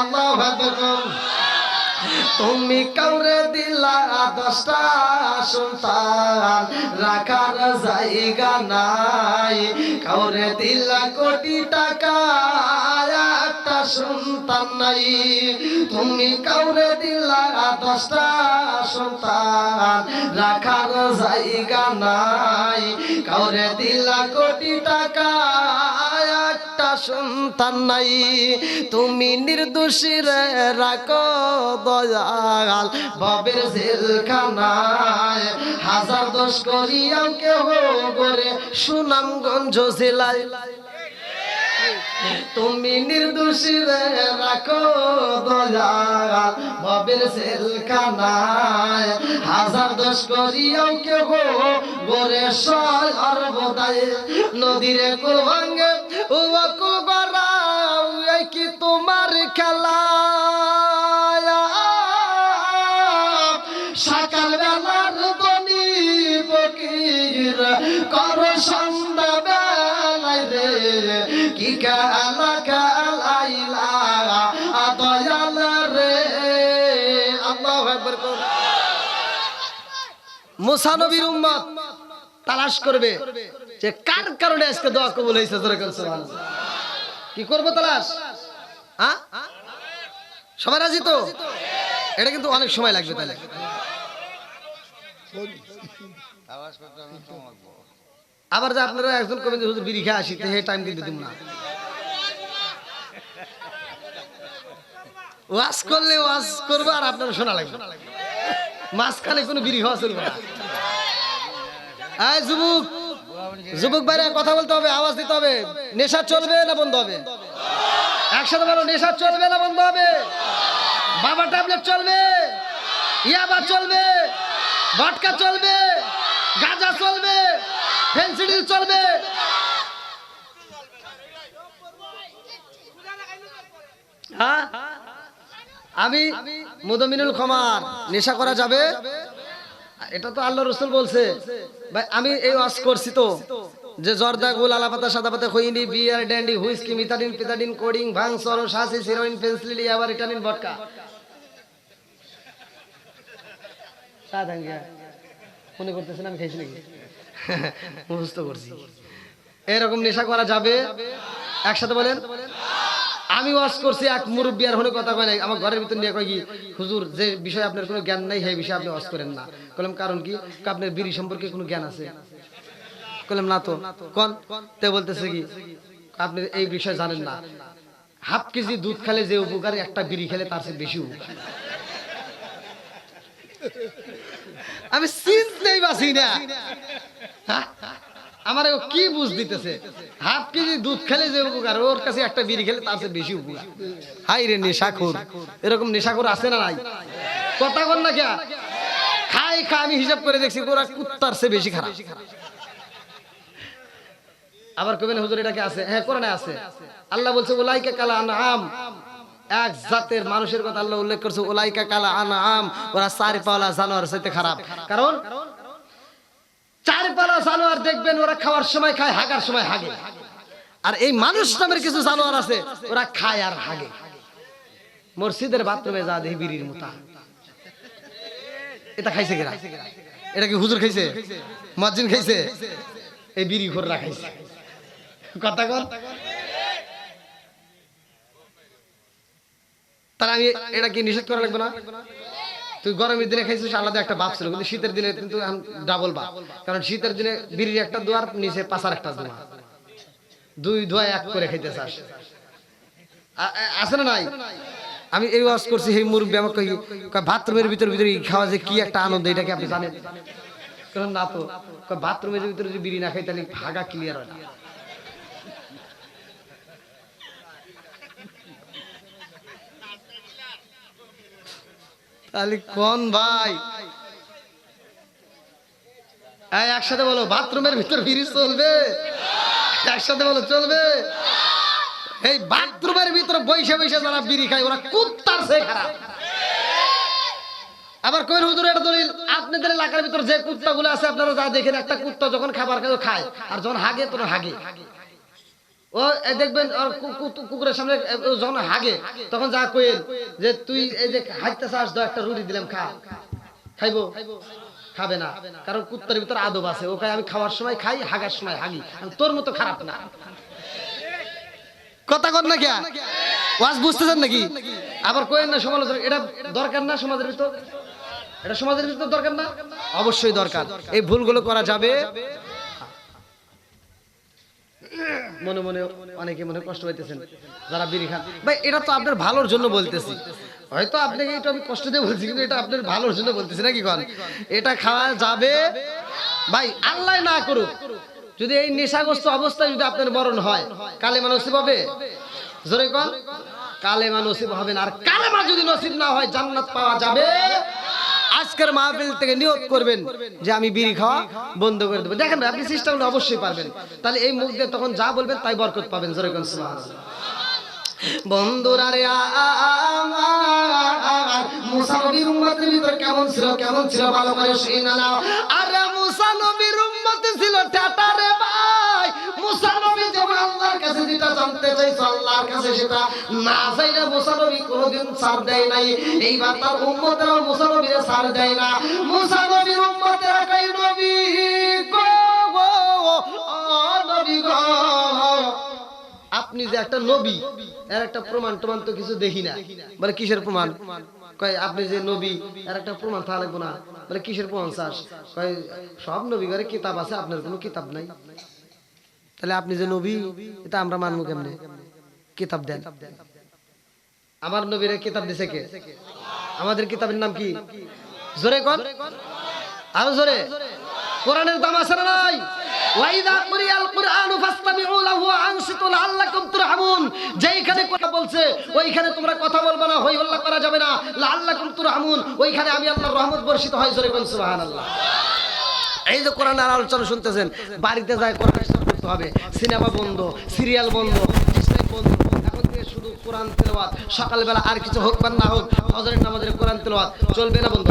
আল্লাহু আকবার। তুমি কাউরে দিলা 10টা সন্তান, রাখার জায়গা নাই, কাউরে দিলা কোটি টাকা, একটা সন্তান নাই। তুমি কাউরে দিলা 10টা সন্তান, রাখার জায়গা নাই, কাউরে দিলা কোটি টাকা, একটা সন্তান নাই। তুমি নির্দোষী রে রাখো দয়াল ভবের জেলখানায়, হাজার দোষ করিয়াও কেহ করে সুনামগঞ্জ জেলায়। তুমি নির্দোষী রে রাখো দয়াল ভবের জেলখানায়, হাজার দোষ করিয়াও কেহ করে সর্বদায়। নদীরে কুল ভাঙ্গে ও কুল গড়াও, এই কি তোমার খেলা? সকাল বেলার দনি ফকির কর সন্ধ্যা বেলায় রে, কি খেলা খেলাইলা দয়াল রে। আল্লাহু আকবার। মুসা নবীর উম্মত তালাশ করবে যে কার কারণে আজকে দোয়া কবুল হয়েছে। জোরে বলেন সুবহানাল্লাহ। কি করব তালাশ? হ্যাঁ সবাই রাজি তো? এটা কিন্তু অনেক সময় লাগবে। তাহলে আবার যে আপনারা একজন কবেন যে হুজুর বিড়ি খেয়ে আসি, হে টাইম কিন্তু দিব না। ওয়াজ করলে ওয়াজ করবো আর আপনারা শোনা লাগবে, মাঝখানে কোনো বিড়ি খাওয়া চলবে না। যুবক যুবক বাইরে কথা বলতে হবে, আওয়াজ দিতে হবে। নেশা চলবে না বন্ধ হবে? একসাথে বলো, নেশা চলবে না বন্ধ হবে? বাবা ট্যাবলেট চলবে, ইয়াবা চলবে, ভটকা চলবে, গাঁজা চলবে, ফেন্সিডিল চলবে। হ্যাঁ আমি মুদমিনুল খমার, নেশা করা যাবে? এটা তো আল্লাহ রাসূল বলছে। ভাই আমি এই ওয়াজ করছি তো যে জর্দা গোল আলা পাতা সাদা পাতা খইনি বিয়ার ড্যান্ডি হুইস্কি মিথাডিন পিথাডিন কোডিং ভাং সরো শাসি হেরোইন পেন্সিল ইয়াবা রিটানিন ভটকা সাদাঙ্গা মনে করতেছেন আমি খাইছি নাকি? মুখস্থ করছি। এরকম নেশা করা যাবে? একসাথে বলেন। আমি ওয়াজ করছি, এক মুরব্বী আর হলে কথা কয় নাই, আমার ঘরের ভিতর নিয়ে কয় কি হুজুর যে বিষয়ে আপনার কোনো জ্ঞান নাই সেই বিষয়ে আপনি ওয়াজ করেন না। বললাম কারণ কি? আপনার বিড়ি সম্পর্কে কোনো জ্ঞান আছে? বললাম না তো। কোন তে বলতেছে কি আপনি এই বিষয়ে জানেন না। হাফ কেজি দুধ খেলে যে উপকার, একটা বিড়ি খেলে তার চেয়ে বেশি উপকার। আমি চিনতেই পারছি না আমার কি বুঝ দিতেছে, হাফ কেজি দুধ খেলে যে উপকার, ওর কাছে একটা বিড়ি খেলে তার চেয়ে বেশি উপকার। হাই রে নেশাখোর, এরকম নেশাখোর আছে না নাই? কথা বল না কে খাই খা, আমি হিসাব করে দেখছি ওরা কুত্তার চেয়ে বেশি খারাপ। আবার কবেন হুজুর এটা কি আছে? হ্যাঁ কোরআনে আছে। আল্লাহ বলছে উলাইকা কালা আনআম, এক জাতের মানুষের কথা আল্লাহ উল্লেখ করছে, উলাইকা কালা আনআম, ওরা চার পাওয়া জানোয়ার চাইতে খারাপ। কারণ চার পাওয়া জানোয়ার দেখবেন ওরা খাওয়ার সময় খায়, হাগার সময় হাগে। আর এই মানুষ নামের কিছু জানোয়ার আছে, ওরা খায় আর হাগে। মসজিদের বাথরুমে যা দেখি বিড়ির মুতা, এটা খাইছে কিনা? এটা কি হুজুর খাইছে? মুয়াজ্জিন খাইছে? এই বিড়ি ঘোররা খাইছে। কথা কন। তাহলে আমি এটা কি নিষেধ করা লাগবে না? তুই গরমের দিনে খাইছিস আলাদা একটা বাপ ছিল, কিন্তু শীতের দিনে কিন্তু ডাবল বাপ। কারণ শীতের দিনে বিড়ির একটা দোয়ার, নিচে পাশার একটা দোয়া, দুই দোয়া এক করে খাইতে চাস, আছে না নাই? আমি এই ওয়াজ করছি, এই মুরব্বী আমাকে বাথরুমের ভিতরে খাওয়া যে কি একটা আনন্দ, এটা কি আপনি জানেন? কারণ না তো, বাথরুমের ভিতরে যদি বিড়ি না খাই তাহলে ভাগা ক্লিয়ার হয় না। তাহলে কোন ভাই একসাথে বলো, বাথরুমের ভিতর বিড়ি চলবে? একসাথে বলো চলবে? এই বাথরুমের ভিতরে বৈশা বৈশা যারা বিড়ি খায় ওরা কুত্তার চেয়ে খারাপ। আবার কই হুজুর এটা দলিল, আপনাদের এলাকার ভিতর যে কুত্তাগুলো আছে আপনারা যা দেখেন, একটা কুত্তা যখন খাবার খায় আর যখন হাগে তখন হাগে, ও দেখবেন কুকুরের সামনে যখন হাগে তখন যা কইেন যে তুই এই যে হাইতে চাস, দাও একটা রুটি দিলাম খা, খাইবো? খাবে না, কারণ কুত্তার ভিতর আদব আছে। ওকে আমি খাওয়ার সময় খাই, হাগার সময় হাগি, তোর মতো খারাপ না। কথা কর না কে ওয়াজ বুঝতেছেন নাকি? আবার কইেন না সমালোচনা, এটা দরকার না সমাজের ভিতর? এটা সমাজের ভিতর দরকার না? অবশ্যই দরকার। এই ভুলগুলো করা যাবে। মনে মনে অনেকে মনে কষ্ট পাইতেছেন যারা বিড়ি খান, ভাই এটা তো আপনার ভালোর জন্য বলতেছি। হয়তো আপনাকে এটা আমি কষ্ট দিয়ে বলছি, কিন্তু এটা আপনার ভালোর জন্য বলতেছি নাকি কোন? এটা খাওয়া যাবে ভাই, আল্লাহ না করুক যদি এই নেশাগ্রস্ত অবস্থায় যদি আপনার মরণ হয়, কালেমা নসিব হবে? জোরে কোন কালেমা নসিব হবে না। আর কালেমা যদি নসিব না হয় জান্নাত পাওয়া যাবে? আজকের মাহফিল থেকে নিয়ত করবেন যে আমি বিড়ি খাওয়া বন্ধ করে দেবো। দেখেন ভাই, আপনি চেষ্টা করলে অবশ্যই পারবেন। তাহলে এই মুখ দিয়ে তখন যা বলবেন তাই বরকত পাবেন। জোরে কোন সুবহানাল্লাহ। বন্ধুরা রে, মুসা নবীর উম্মতের ভিতর কেমন ছিল, কেমন ছিল ভালো করে শুনে নাও। আরে মুসা নবীর উম্মত ছিল টাটা রে ভাই। মুসা নবী যেমন আল্লাহর কাছে যেটা জানতে চাইছে, আল্লাহর কাছে সেটা না চাইলে মুসা নবী কোনোদিন ছাড় দেয় নাই। এইবার তার উম্মতেরাও মুসা নবীরে ছাড় দেয় না। মুসা নবীর উম্মতেরা কই নবী গো, নবী গো, আপনি যে একটা নবী, এর একটা প্রমাণ টমান তো কিছু দেখি না। বলে কিসের প্রমাণ? কয় আপনি যে নবী, এর একটা প্রমাণ থাকা লাগবে না। বলে কিসের প্রমাণ চাস? কয় সব নবী ঘরে কিতাব আছে, আপনার কোনো কিতাব নাই। তাহলে আপনি যে নবী এটা আমরা মানবো কেমনে? কিতাব দেন। আমার নবীরে কিতাব দিছে কে? আমাদের কিতাবের নাম কি? জোরে কোন, আরো জোরে। কোরআনের দাম আছে না নাই? ওয়াইদা কুরিয়াল কুরআনু ফাসতামিউ লাহু ওয়া আনসিতু লাআল্লাকুম তুরহামুন। যেইখানে কথা বলছে ওইখানে তোমরা কথা বলবে না, হই হল্লা করা যাবে না। লাআল্লাকুম তুরহামুন, ওইখানে আমি আল্লাহর রহমত বর্ষিত হয়। জোরে কোন সুবহানাল্লাহ। এই যে কোরআনের আলোচনা শুনতেছেন, বাড়িতে যায় কোরআন পড়তে হবে। সিনেমা বন্ধ, সিরিয়াল বন্ধ, ইসলাম বন্ধ। এখন থেকে শুধু কোরআন তেলাওয়াত, সকালবেলা আর কিছু হোক বা না হোক, ফজরের নামাজের কোরআন তেলাওয়াত চলবে না বন্ধ?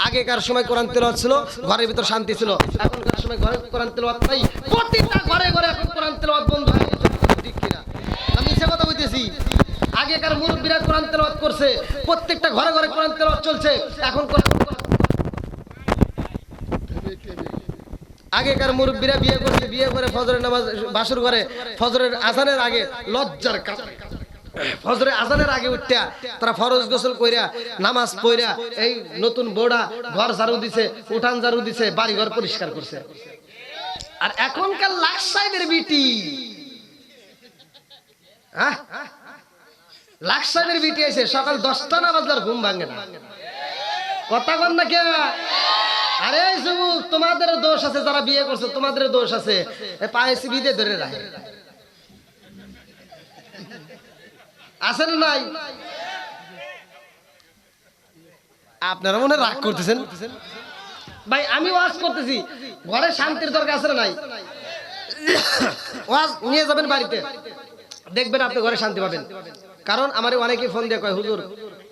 আগেকার সময় কোরআন তেলাওয়াত ছিল, ঘরের ভিতর শান্তি ছিল। এখনকার সময় ঘরে কোরআন তেলাওয়াত নাই, প্রতিটা ঘরে ঘরে এখন কোরআন তেলাওয়াত বন্ধ হয়ে গেছে। ঠিক কিনা? আমি সে কথা বলতেছি। আগেকার মুরব্বীরা কোরআন তেলাওয়াত করছে, প্রত্যেকটা ঘরে ঘরে কোরআন তেলাওয়াত চলছে। এখন আগেকার মুরব্বীরা বিয়ে করছে, বিয়ে করে ফজরের নামাজ বাসর করে, ফজরের আজানের আগে লজ্জার কারণে ফজরের আজানের আগে উঠা তারা ফরজ গোসল কইরা নামাজ পড়া এই নতুন বোড়া ঘর ঝাড়ু দিছে, উঠান ঝাড়ু দিছে, বাড়ি ঘর পরিষ্কার করছে। আর এখনকার লাখ সাহেবের বিটি হ্যাঁ লাকসামের বিটি আছে সকাল 10টা না বাজলে ঘুম ভাঙে না, কথা কন না কে? আরে যুবক তোমাদের দোষ আছে, যারা বিয়ে করছে তোমাদের দোষ আছে, পায়ে সিবিতে ধরে রাখে আছে না নাই? আপনারা মনে রাগ করতেছেন ভাই, আমি ওয়াজ করতেছি, ঘরে শান্তির দরকার আছে না নাই? ওয়াজ নিয়ে যাবেন বাড়িতে, দেখবেন আপনি ঘরে শান্তি পাবেন। কারণ আমার অনেকে ফোন দিয়ে কয় হুজুর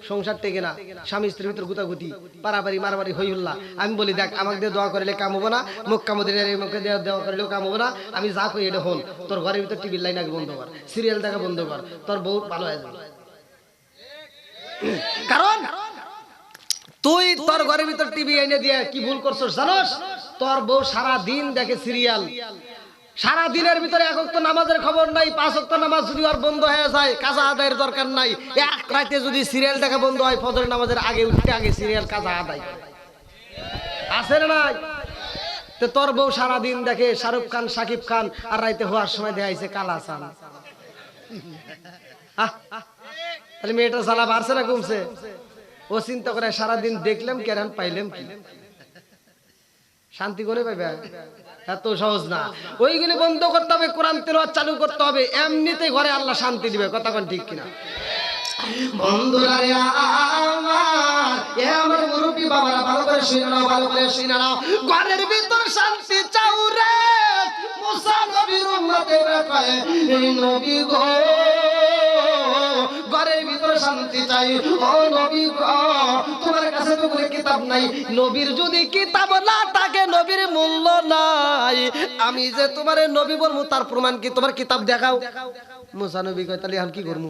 সংসার টেকে না, স্বামী স্ত্রীর ভিতর গুতাগুতি, পারাপারি মারামারি হই হুল্লা। আমি বলি দেখ আমাকে দিয়ে দোয়া করলে কাম হবো না, মক্কা মদিনার মুখে দিয়ে দোয়া করলেও কাম হবো না। আমি যা কই এটা হল, তোর ঘরের ভিতর টিভির লাইন আগে বন্ধ কর, সিরিয়াল দেখা বন্ধ কর, তোর বউ ভালো হয়ে যাবে। কারণ তুই তোর ঘরের ভিতর টিভি এনে দিয়ে কি ভুল করছস জানোস? তোর বউ সারা দিন দেখে সিরিয়াল, সারা দিনের ভিতরে এক ওয়াক্ত নামাজের খবর নাই, 5 ওয়াক্ত নামাজ যদি আর বন্ধ হয়ে যায় কাজা আদায়ের দরকার নাই, এক রাতে যদি সিরিয়াল দেখা বন্ধ হয় ফজরের নামাজের আগে উঠতে আগে সিরিয়াল কাজা আদায় আছে না নাই? তো তোর বউ সারা দিন দেখে শাহরুখ খান শাকিব খান, আর রাইতে হওয়ার সময় দেখাইছে কালা চান। তাহলে মেয়েটা জ্বালা বাড়ছে না কমছে? ও চিন্তা করে সারাদিন দেখলাম কেরান পাইলাম কি, শান্তি করে পাইবে? এত সহজ না, ওইগুলি বন্ধ করতে হবে, কোরআন তেলাওয়াত চালু করতে হবে, এমনিতেই ঘরে আল্লাহ শান্তি দিবে। কথা কোন ঠিক কিনা? বন্ধুরা রে আমার, এ আমার মুরব্বি বাবারা ভালো করে শুনে নাও, ভালো করে শুনে নাও। ঘরের ভিতর শান্তি চাও রে, মুসা নবীর উম্মতেরা কয় এই নবী গো ঘরের ভিতরে শান্তি চাই। ও নবী গো তোমার কাছে তো কোনো কিতাব নাই, নবীর যদি কিতাব না থাকে নবীর মূল্য নাই। আমি যে তোমারে নবী বলবো তার প্রমাণ কি? তোমার কিতাব দেখাও। মুসা নবী কয় তাহলে এখন কি করবো?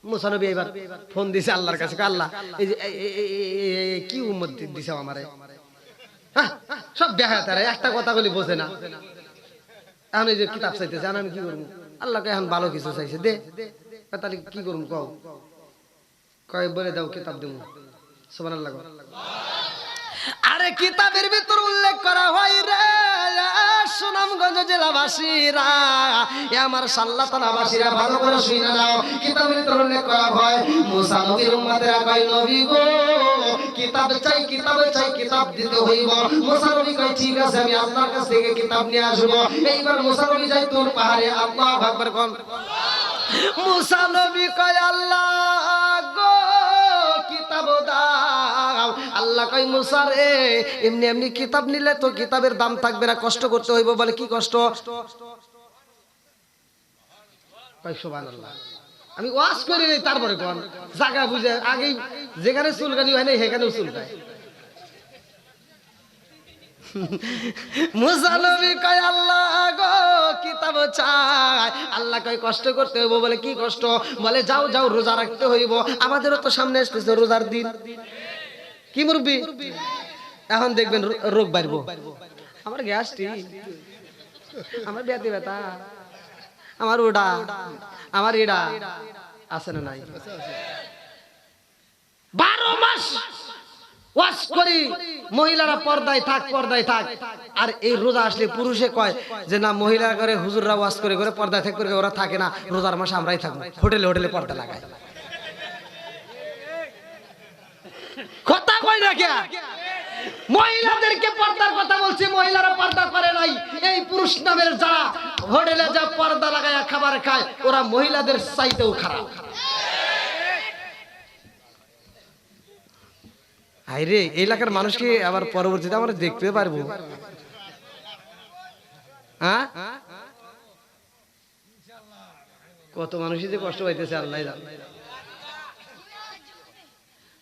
মুসা নবী এবার ফোন দিছে আল্লাহর কাছে, আল্লাহ এই যে কি উম্মত দিছে আমারে, সব দেখা তারা একটা কথা বলি বোঝে না। এখন এই যে কিতাব চাইতেছে, আমি কি করবো? আল্লাহকে এখন ভালো কিছু চাইছে, দে তাহলে কি করবো কও? কয় বলে দাও কিতাব দেবো। সুবহানাল্লাহ। আরে কিতাবের ভিতর উল্লেখ করা হয় রে সুনামগঞ্জ জেলাবাসীরা, আমার সাল্লাতানাবাসীরা ভালো করে শুনে নাও। কিতাবের ভিতর উল্লেখ করা হয় মুসা নবীর উম্মতেরা কয় নবী গো কিতাব চাই, কিতাব চাই, কিতাব দিতে হইব। মুসা নবী কয় ঠিক আছে আমি আল্লাহর কাছ থেকে কিতাব নিয়ে আসবো। এইবার মুসা নবী যায় তুর পাহাড়ে, আল্লাহু আকবার কোন। মুসা নবী কয় আল্লাহ গো কিতাব দাও। আল্লাহ কয় মুসা রে এমনি এমনি কিতাব নিলে তো কিতাবের দাম থাকবে না, কষ্ট করতে হইব। বলে কি কষ্ট? কয় সুবহানাল্লাহ। আমি ওয়াজ করি নাই তারপরে কোন জায়গা বুঝে আগেই যেখানে চুলকানি হয় না সেখানেও চুলকায়। মুসা নবী কয় আল্লাহ গো কিতাব চাই। আল্লাহ কয় কষ্ট করতে হইব। বলে কি কষ্ট? বলে যাও যাও রোজা রাখতে হইব, আমাদেরও তো সামনে আসতেছে রোজার দিন। কি মুরব্বি এখন দেখবেন রোগ বাড়বো, আমার গ্যাস্ট্রিক, আমার ব্যাধি ব্যথা, আমার ওটা, আমার এডা আছে না নাই? 12 মাস ওয়াজ করি মহিলারা পর্দায় থাক, পর্দায় থাক। আর এই রোজা আসলে পুরুষে কয় যে না মহিলা করে হুজুররা ওয়াজ করে করে পর্দায় থাক করে, ওরা থাকে না, রোজার মাসে আমরাই থাকবো, হোটেলে হোটেলে পর্দা লাগায়। কথা কই না কে? মহিলাদেরকে পর্দার কথা বলছি, মহিলারা পর্দা করে নাই। এই পুরুষ নামের যারা হোটেলে যা পর্দা লাগায় খাবার খায় ওরা মহিলাদের চাইতেও খারাপ। আরে এই এলাকার মানুষকে আবার পরবর্তীতে আমরা দেখতে পারবো। হ্যাঁ কত মানুষই যে কষ্ট পাইতেছে আল্লাহ জানে।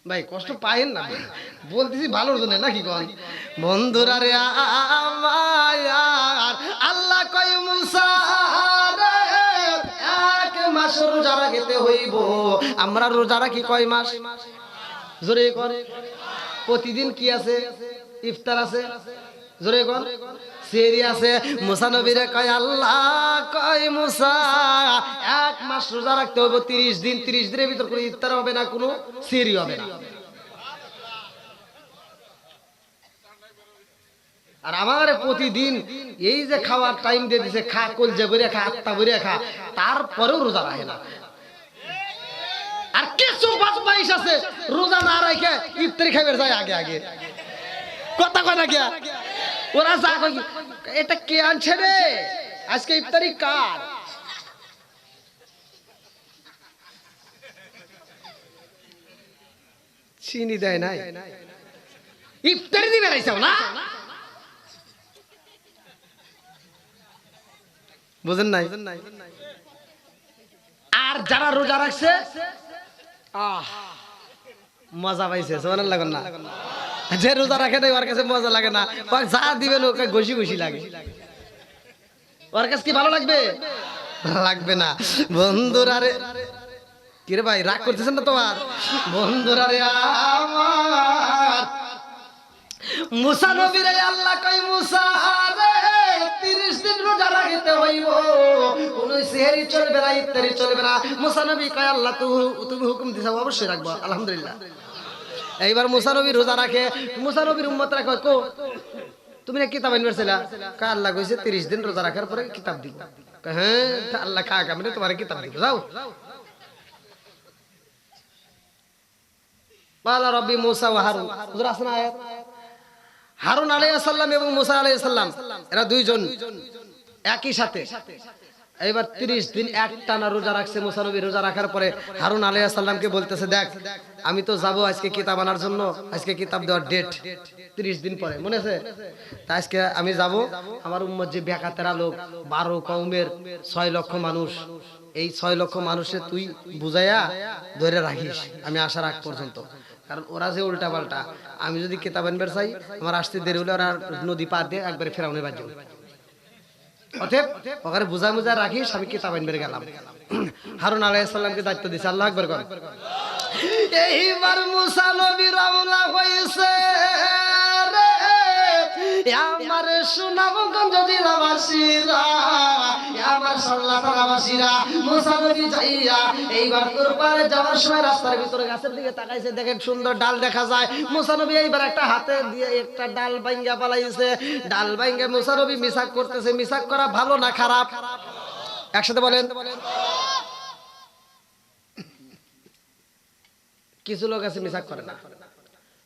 ভাই কষ্ট পাইেন না, বলতেছি ভালোর জন্য নাকি কোন বন্ধুরা রে আমার। আল্লাহ কয় মুসা রে 1 মাস রোজা রাখতে হইব। আমরা রোজা রাখি কয় মাস? জোরে কর। প্রতিদিন কি আছে? ইফতার আছে। জোরে কর। সেহরি আছে। মুসা নবীরে কয় আল্লাহ কয় মুসা 1 মাস রোজা রাখতে হবে, 30 দিন। 30 দিনের ভিতর কোনো ইফতার হবে না, কোনো সেহরি হবে না। আর আমার প্রতিদিন এই যে খাওয়ার টাইম দিয়ে দিছে, খা কলজে ভরে খা, আত্মা ভরে খা, তারপরেও রোজা রাখে না। আর কিছু বদমাইশ আছে রোজা না রাখে ইফতারি খাইবে যায় আগে আগে, কথা কয় না কে ওরা যা কয়, এটা কে আনছে রে আজকে ইফতারি কার? চিনি দেয় নাই, ইফতারি দিবে রাইছাও না, বুঝেন নাই? আর যারা রোজা রাখছে মজা পাইছে, সুবহানাল্লাহ না? যে রোজা রাখে নাই ওর কাছে মজা লাগে না, যা দিবেন ওকে ঘষি ঘষি লাগে। ওর কাছে কি ভালো লাগবে? লাগবে না। বন্ধুরা রে, কিরে ভাই রাগ করতেছেন না তোমার? বন্ধুরা রে আমার, মুসা নবীরে আল্লাহ কই মুসা রে 30 দিন রোজা রাখতে হইব, কোন সেহরি চলবে না, ইফতারি চলবে না। মুসা নবী কয় আল্লাহ তুমি হুকুম দিছো, অবশ্যই রাখবো, আলহামদুলিল্লাহ। এইবার মুসা নবী রোজা রাখে, মুসা নবীর উম্মতরা কয় কো তুমি না কিতাব আনবেছিলা? কয় আল্লাহ কইছে 30 দিন রোজা রাখার পরে কিতাব দিব। কয় হ্যাঁ আল্লাহ কাক আমি তোমার কিতাব দিব, যাও। পালা রব্বি মুসা ওয়া হারুন, হুজুর আছে না আয়াত? হারুন আলাইহিস সালাম এবং মুসা আলাইহিস সালাম এরা দুইজন একই সাথে এবার 30 দিন একটানা রোজা রাখছে। মুসা নবী রোজা রাখার পরে হারুন আলাইহিস সালামকে বলতেছে, দেখ আমি তো যাব আজকে কিতাব আনার জন্য, আজকে কিতাব দেওয়ার ডেট 30 দিন পরে, মনে আছে? তা আজকে আমি যাব, আমার উম্মত যে বেকাতেরা লোক 12 কওমের 6 লক্ষ মানুষ, এই 6 লক্ষ মানুষে তুই বুঝাইয়া ধরে রাখিস আমি আসার আগ পর্যন্ত, কারণ ওরা যে উল্টা পাল্টা। আমি যদি কিতাব আনবার চাই আমার আসতে দেরি হলে ওরা নদী পার দিয়ে একবারে ফেরাউনে বাজে। অতএব ওখানে বুঝা মুজা রাখিস, আমি কিতাব আনবার গেলাম। হারুন আলাইহিস সালামকে দায়িত্ব দিয়েছে, আল্লাহু আকবার কর। এইবার মুসা নবী রওনা হইছে রে আমার সুনামগঞ্জ জেলাবাসীরা, আমার সাল্লাতাবাসীরা, মুসা নবী যাইয়া এইবার তোর পারে যাওয়ার সময় রাস্তার ভিতরে গাছের দিকে তাকাইছে, দেখেন সুন্দর ডাল দেখা যায়। মুসা নবী এইবার একটা হাতে দিয়ে একটা ডাল ভাঙ্গা পালাইছে, ডাল ভাঙ্গা মুসা নবী মিসাক করতেছে। মিসাক করা ভালো না খারাপ? একসাথে বলেন। কিছু লোক আছে মিসাক করে না,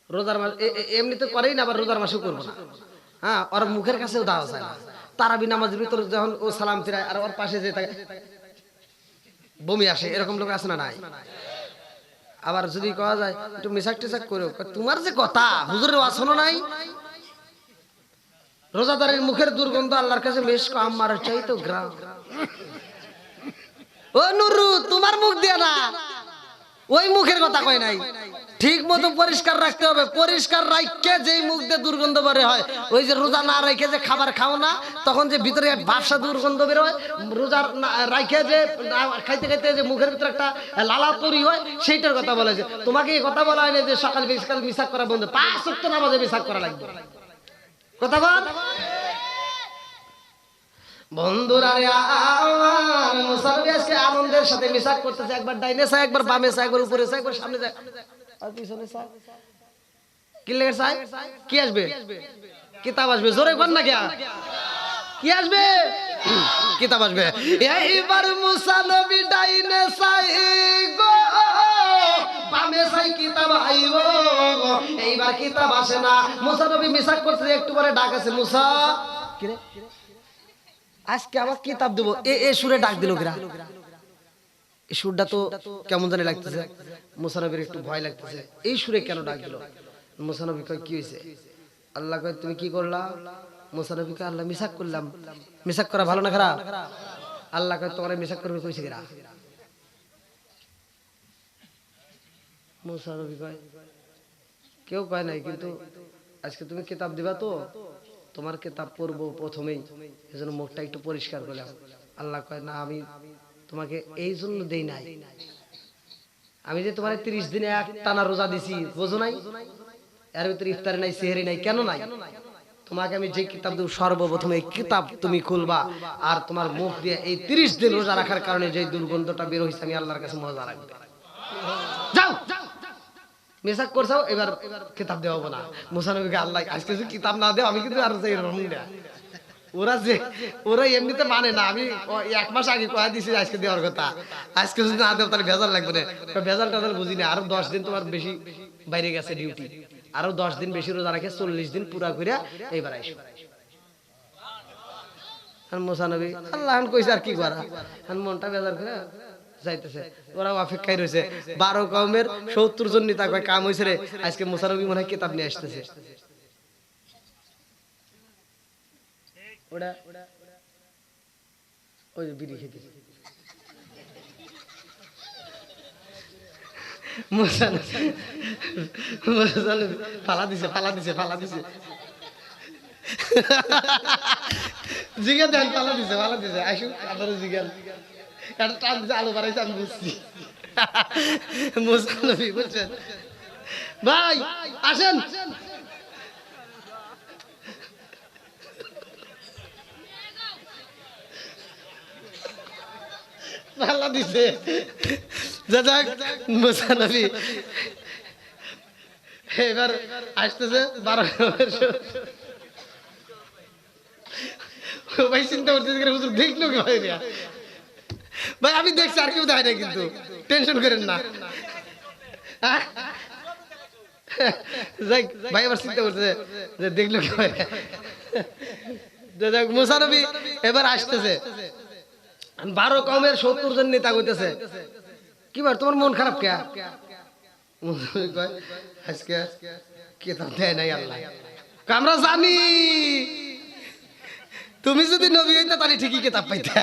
রোজার মাস এমনিতে করেই না, আবার রোজার মাসেও করবো না। হ্যাঁ, ওর মুখের কাছেও দেওয়া যায় না। তারাবি নামাজের ভিতরে যখন ও সালাম ফিরায় আর ওর পাশে যে থাকে বমি আসে, এরকম লোক আছে না? নাই। আবার যদি কওয়া যায় একটু মিসাক টিসাক করো, তোমার যে কথা হুজুরের আসনো নাই, রোজাদারের মুখের দুর্গন্ধ আল্লাহর কাছে বেশ কম, আমার চাই তো গ্রাম। ও নুরু, তোমার মুখ দিয়ে না, ওই মুখের কথা কয় নাই। ঠিক মতো পরিষ্কার রাখতে হবে, পরিষ্কার রাখতে যেই মুখ দিয়ে দুর্গন্ধ বের হয়, ওই যে রোজা না রাখে যে খাবার খাও না, তখন যে ভিতরে বাসা দুর্গন্ধ বের হয়, রোজা রাখে যে খাইতে খাইতে যে মুখের ভিতরে একটা লালা তৈরি হয়, সেইটার কথা বলা যায়। তোমাকে এই কথা বলা হয় না যে সকাল বিকাল মিসাক করা বন্ধ, 5 ওয়াক্ত নামাজে মিসাক করা লাগবে। কথা বল বন্ধুরা রে আমার, মুসা নবী আজকে আনন্দের সাথে মিসাক করতেছে। একবার ডাইনে চায়, একবার বামে চায়, একবার উপরে চায়, একবার সামনে যায়, আর পিছনে চায়। কি লেগে চায়? কি আসবে? কিতাব আসবে। জোরে বল না, কি আসবে? কিতাব আসবে। এইবার মুসা নবী ডাইনে চায় গো, বামে চাই, কিতাব আইব। এইবার কিতাব আসে না। মুসা নবী মিসাক করতেছে, একটু পরে ডাক আছে, মুসা কি রে আজকে আবার কিতাব দেবো। এ সুরে ডাক দিল কিরা? এই সুরটা তো কেমন জানি লাগতেছে। মুসা নবীর একটু ভয় লাগতেছে, এই সুরে কেন ডাক দিল? মুসা নবী কয় কি হয়েছে? আল্লাহ কয় তুমি কি করলা? মুসা নবী কয় আল্লাহ মিসাক করলাম। মিসাক করা ভালো না খারাপ? আল্লাহ কয় তোমার মিসাক করবে কইছে কিরা? মুসা নবী কয় কেউ কয় নাই, কিন্তু আজকে তুমি কিতাব দিবা তো তোমার কিতাব পড়বো প্রথমেই, এজন্য মুখটা একটু পরিষ্কার করলাম। আল্লাহ কয় না, আমি তোমাকে এই জন্য দেই নাই, আমি যে তোমার 30 দিনে এক টানা রোজা দিছি, বোঝো নাই? এর ভিতরে ইফতারি নাই, সেহরি নাই, কেন নাই? তোমাকে আমি যে কিতাব দেব সর্বপ্রথম এই কিতাব তুমি খুলবা, আর তোমার মুখ দিয়ে এই 30 দিন রোজা রাখার কারণে যে দুর্গন্ধটা বের হইছে, আমি আল্লাহর কাছে মজা রাখবে। যাও মেসাক করছাও, এবার কিতাব দেওয়াবো না। মুসা নবীকে আল্লাহ আজকে যদি কিতাব না দেও আমি কিন্তু আর যাই রকম না। ওরা এমনিতে মানে না, আমি 1 মাস আগে কয়া দিছি আজকে দেওয়ার কথা, আজকে যদি না দেও তাহলে ভেজাল লাগবে না। ভেজাল টাজাল বুঝি না, আরো 10 দিন তোমার বেশি বাইরে গেছে ডিউটি, আরো 10 দিন বেশি রোজা রাখে, 40 দিন পুরা কইরা এইবার আইসো। মুসা নবী আল্লাহ কইছে আর কি করা, মনটা বেজার করে যাইতেছে। ওরা অপেক্ষায় রয়েছে, 12 কওমের 70 জন নেতা কয় কাম হইছে রে, আজকে মুসা নবী মনে হয় কিতাব নিয়ে আসতেছে। ওটা ওই যে বিড়ি খেতে ফালা দিছে জিগা দেন, ফালা দিছে আসুন আপনারা জিগান, একটা টান দিছে, আলু বাড়াইছে আমি বুঝছি। মুসা নবী বলছেন ভাই আসেন, পাল্লা দিছে। মুসা নবী এবার আসতেছে 12 ভাই চিন্তা করতেছে হুজুর দেখলো কি ভাই, ভাই আমি দেখছি আর কেউ দেখায় না, কিন্তু টেনশন করেন না। ভাই আবার চিন্তা করতেছে যে দেখলো কি ভাই। মুসা নবী এবার আসতেছে, 12 কওমের 70 জন নেতা কইতেছে কি বার তোমার মন খারাপ কে? আজকে কিতাব দেয় নাই আল্লাহ। আমরা জানি তুমি যদি নবী হইতা তাহলে ঠিকই কিতাব পাইতা,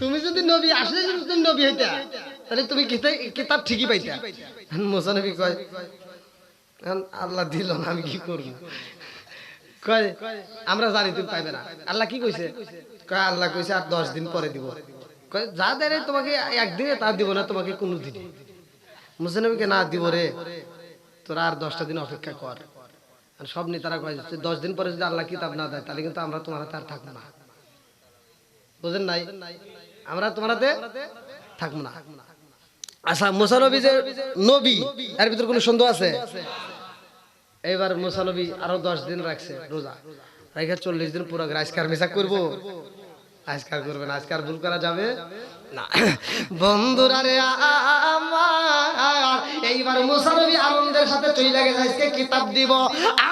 তুমি যদি নবী আসলে যদি নবী হইতা তাহলে তুমি কিতাব ঠিকই পাইতা। মুসা নবী কয় আল্লাহ দিল না, আমি কি করব? কয় আমরা জানি তুমি পাইবে না। আল্লাহ কি কইছে? কয় আল্লাহ কইছে আর 10 দিন পরে দিব। কয় যা দেয় তোমাকে একদিনে তা দিব না, তোমাকে কোনো দিন। মুসা নবীকে না দিব রে, তোরা আর 10টা দিন অপেক্ষা কর। আর সব নেতারা কয় 10 দিন পরে যদি আল্লাহ কিতাব না দেয় তাহলে কিন্তু আমরা তোমার হাতে আর থাকবো না। বুঝেন নাই? আমরা তোমার হাতে থাকবো না। আচ্ছা মুসা নবী যে নবী এর ভিতর কোনো সন্দেহ আছে? এইবার মুসা নবী আরো 10 দিন রাখছে রোজা, রাখা 40 দিন পুরো। আজকার মিসাক করবো? আজকার করবেন, আজকার ভুল করা যাবে না। বন্ধুরা রে আমার, এইবার মুসা নবী আনন্দের সাথে চলে গেছে, আজকে কিতাব দিব।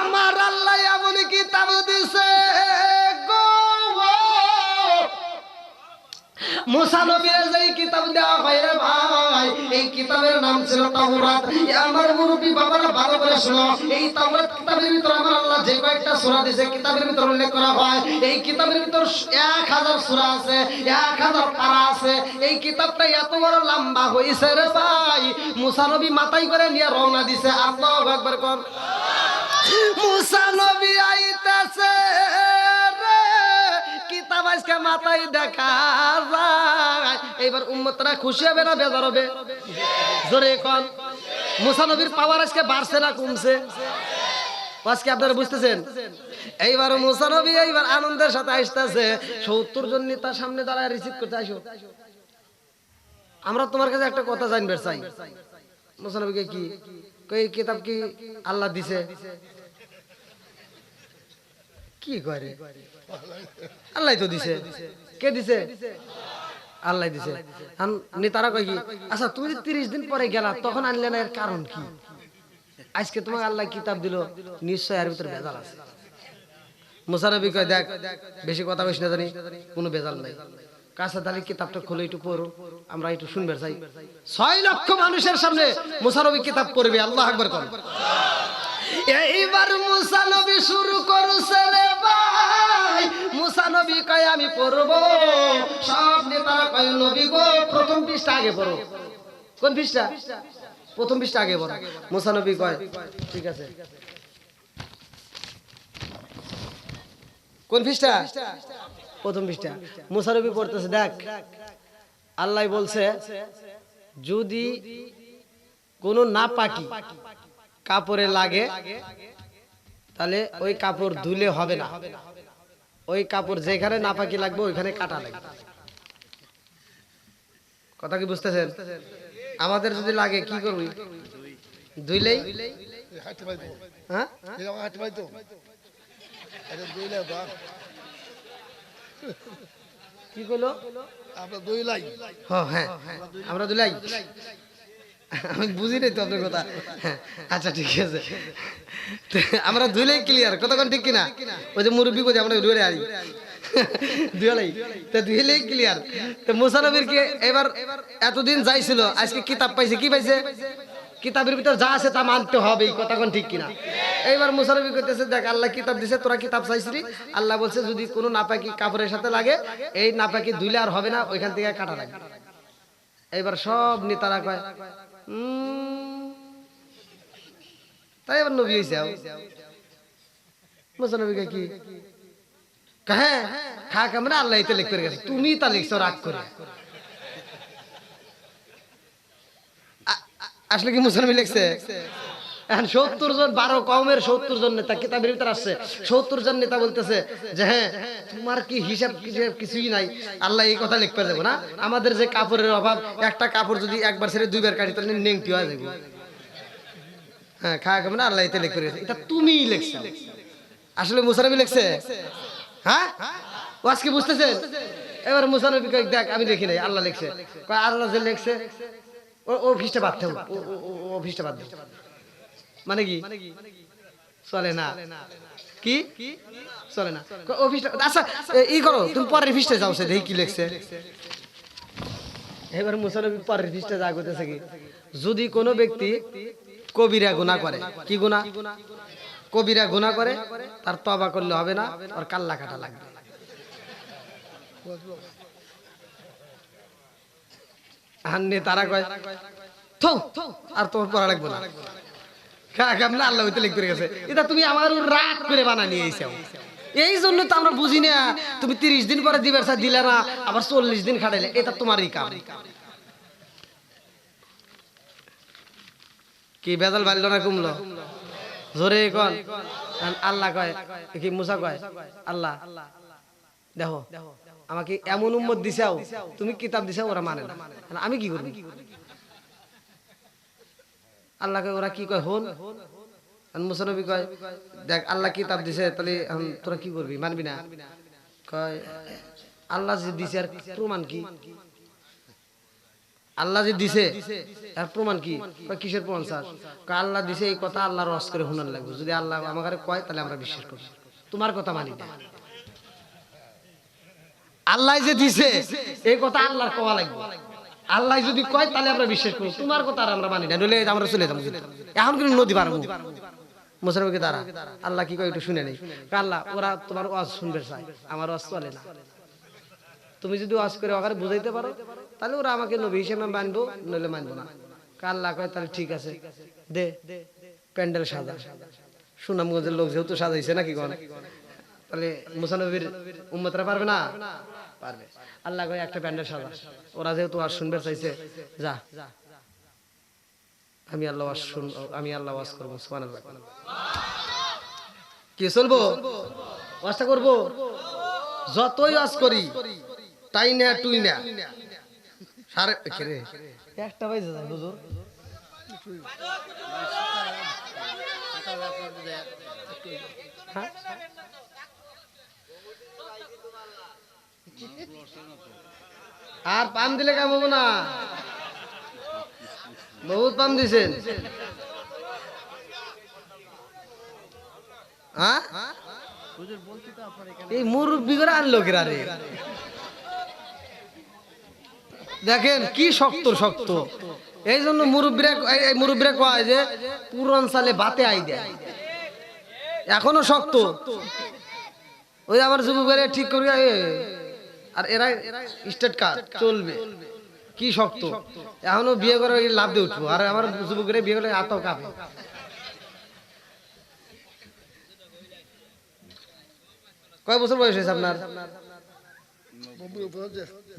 আমার আল্লাহ এমন কিতাব দিছে গো, মুসা নবীর যেই কিতাব দেওয়া হয় রে ভাই, এই কিতাবের নাম ছিল তাওরাত। আমার মুরব্বি বাবারা ভালো করে শোনো, এই তাওরাত কিতাবের ভিতর আমার আল্লাহ যে কয়েকটা সূরা দিয়েছে কিতাবের ভিতর উল্লেখ করা হয়, এই কিতাবের ভিতর 1000 সূরা আছে, 1000 পারা আছে। এই কিতাবটা এত বড় লম্বা হইছে রে ভাই, মুসা নবী মাথায় করে নিয়ে রওনা দিছে। আল্লাহু আকবার কোন। মুসা নবী আইতাছে রে, কিতাব আজকে মাথায় দেখা যায়। এইবার উম্মতরা খুশি হবে না বেজার হবে? জোরে কোন। মুসা নবীর পাওয়ার আজকে বাড়ছে না কমছে? আজকে আপনারা বুঝতেছেন? এইবার মুসা নবী এইবার আনন্দের সাথে আসতেছে, 70 জন নেতার সামনে দাঁড়ায় রিসিভ করতে আসো। আমরা তোমার কাছে একটা কথা জানবার চাই। মুসা নবীকে কি কই কিতাব কি আল্লাহ দিছে? কি করে? আল্লাহ তো দিছে। কে দিছে? আল্লাহ দিছে। নেতারা কয় কি আচ্ছা তুমি 30 দিন পরে গেলা তখন আনলে না, এর কারণ কি? আজকে তোমাকে আল্লাহ কিতাব দিল, নিশ্চয় এর ভিতর ভেজাল আছে। মুসা নবী কয় দেখ বেশি কথা কইস না, জানি কোনো ভেজাল নাই। কাছে তাহলে কিতাবটা খুলে একটু পড়ো, আমরা একটু শুনবে চাই। 6 লক্ষ মানুষের সামনে মুসা নবী কিতাব পড়বে। আল্লাহু আকবার কোন। এইবার মুসা নবী শুরু করছে রে ভাই। মুসা নবী কয় আমি পড়বো। সব নেতারা কয় নবী গো প্রথম পৃষ্ঠা আগে পড়ো। কোন পৃষ্ঠা? প্রথম পৃষ্ঠা আগে পড়ো। মুসা নবী কয় ঠিক আছে। কোন পৃষ্ঠা? প্রথম পৃষ্ঠা। মুসা নবী পড়তেছে, দেখ আল্লাহ বলছে যদি কোনো নাপাকি কাপড়ে লাগে তাহলে ওই কাপড় ধুলে হবে না, ওই কাপড় যেখানে নাপাকি লাগবে ওইখানে কাটা লাগবে। কথা কি বুঝতেছেন? আমাদের যদি লাগে কি করবি? ধুইলেই হ্যাঁ কি করলো? হ্যাঁ আমরা ধুলাই। আমি বুঝি নাই তো আপনার কথা। আচ্ছা ঠিক আছে, আমরা ধুইলেই ক্লিয়ার, কতক্ষণ ঠিক কিনা? ওই যে মুরব্বী কোথায় আমরা ধুয়ে আরি ধুয়ালাই তো ধুইলেই ক্লিয়ার। তো মুসা নবীর কি এবার এতদিন যাইছিল, আজকে কিতাব পাইছে, কি পাইছে? কিতাবের ভিতর যা আছে তা মানতে হবে, কতক্ষণ ঠিক কিনা? এইবার মুসা নবী কইতেছে দেখ আল্লাহ কিতাব দিছে, তোরা কিতাব চাইছিলি, আল্লাহ বলছে যদি কোনো নাপাকি কাপড়ের সাথে লাগে এই নাপাকি ধুইলে আর হবে না, ওইখান থেকে কাটা লাগবে। এইবার সব নেতারা কয় তাই এবার নবী হয়েছে। মুসা নবী কয় কি? হ্যাঁ খা কামরা আল্লাহ এতে লিখ করে গেছে, তুমি তা লিখছো রাগ করে। আসলে কি মুসা নবী লিখছে? এখন 70 জন 12 কওমের 70 জন নেতা কিতাবের ভিতর আসছে, 70 জন নেতা বলতেছে যে হ্যাঁ তোমার কি হিসাব কিছুই নাই, আল্লাহ এই কথা লিখতে যাবো না? আমাদের যে কাপড়ের অভাব, একটা কাপড় যদি একবার ছেড়ে দুইবার কাটি তাহলে নেংটি হয়ে যাবে। হ্যাঁ খা কামরা আল্লাহ এতে লিখ করে গেছে, এটা তুমিই লিখছো। আসলে মুসা নবী লিখছে? হ্যাঁ ও আজকে বুঝতেছেন? এবার মুসা নবী কয় দেখ আমি লিখি নাই, আল্লাহ লিখছে। কয় আল্লাহ যে লিখছে ও ফিসটা বাদ দাও, ও ফিসটা বাদ দাও। মানে কি চলে না? কি চলে না? ও ফিসটা আচ্ছা ই করো, তুমি পরের ফিসটা যাও, সে দেখি কি লিখছে। এবার মুসা নবী পরের ফিসটা যা করতেছে কি, যদি কোনো ব্যক্তি কবিরা গুনাহ করে, কি গুনাহ? কবিরা গুনাহ করে, তার তওবা করলে হবে না, আর কাল্লা কাটা লাগবে। আন্নে তারা কয় থু আর তোমার পড়া লাগবে না, কামনা আল্লাহ হইতে লিখ করে গেছে, এটা তুমি আমার রাগ করে বানা নিয়ে এসেছো। এই জন্য তো আমরা বুঝি না, তুমি 30 দিন পরে দিবার চা দিলে না, আবার 40 দিন খাটাইলে, এটা তোমারই কাম। কি বেজাল বাড়লো না কমলো? জোরে কোন আল্লাহ কয় কি মুসা কয় আল্লাহ দেখো আমাকে এমন উম্মত দিছাও, তুমি কিতাব দিছাও, ওরা মানে না, আমি কি করব? আল্লাহ কয় ওরা কি কয় হন? মুসা নবী কয় দেখ আল্লাহ কিতাব দিছে, তাহলে তোরা কি করবি, মানবি না? কয় আল্লাহ যে দিছে আর প্রমাণ কি? আল্লাহ যে দিছে আর প্রমাণ কি? কিসের প্রমাণ স্যার? আল্লাহ দিছে এই কথা আল্লাহর ওয়াজ করে শোনার লাগবে, যদি আল্লাহ আমাকে কয় তাহলে আমরা বিশ্বাস করি, তোমার কথা মানি না। আল্লাহ যে দিছে এই কথা আল্লাহর কোয়া লাগবে, আল্লাহ যদি কয় তাহলে আমরা বিশ্বাস করি, তোমার কথা আর আমরা মানি না, নইলে আমরা চলে যাবো। এখন কিন্তু নদী পারবো মুসলমানকে দ্বারা আল্লাহ কি কয় একটু শুনে নেই। আল্লাহ ওরা তোমার ওয়াজ শুনবে চাই, আমার ওয়াজ চলে না, তুমি যদি ওয়াজ করে ওখানে বুঝাইতে পারো তাহলে ওরা আমাকে নবী হিসেবে মানবো, নইলে মানবো না। আল্লাহ কয় তাহলে ঠিক আছে, দে প্যান্ডেল সাজা, সুনামগঞ্জের লোক যেহেতু সাজাইছে নাকি কোন, তাহলে মুসা নবীর উম্মতরা পারবে না? পারবে। আল্লাহ কয় একটা প্যান্ডেল সাজা, ওরা যেহেতু ওয়াজ শুনবে চাইছে, যা আমি আল্লাহ ওয়াজ শুন, আমি আল্লাহ ওয়াজ করবো। সুবহানাল্লাহ। কি চলবো? ওয়াজটা করবো, যতই ওয়াজ করি তাই না তুই না সারে রে একটা বাজে যায় হুজুর। আর পাম দিলে কাম হবো না, বহুত পাম দিছেন। এই মুরব্বী করে আনলো কিরা রে? দেখেন কি শক্ত শক্ত, এই জন্য মুরব্বীরা কয় যে পুরান সালে বাতে আই দেয়, এখনো শক্ত। ওই আমার যুবকেরা ঠিক করি আর এরা স্টেট কার চলবে, কি শক্ত, এখনো বিয়ে করে লাভ দিয়ে উঠবো, আর আমার যুবকেরা বিয়ে করে আত কাঁপে। কয় বছর বয়স হয়েছে আপনার?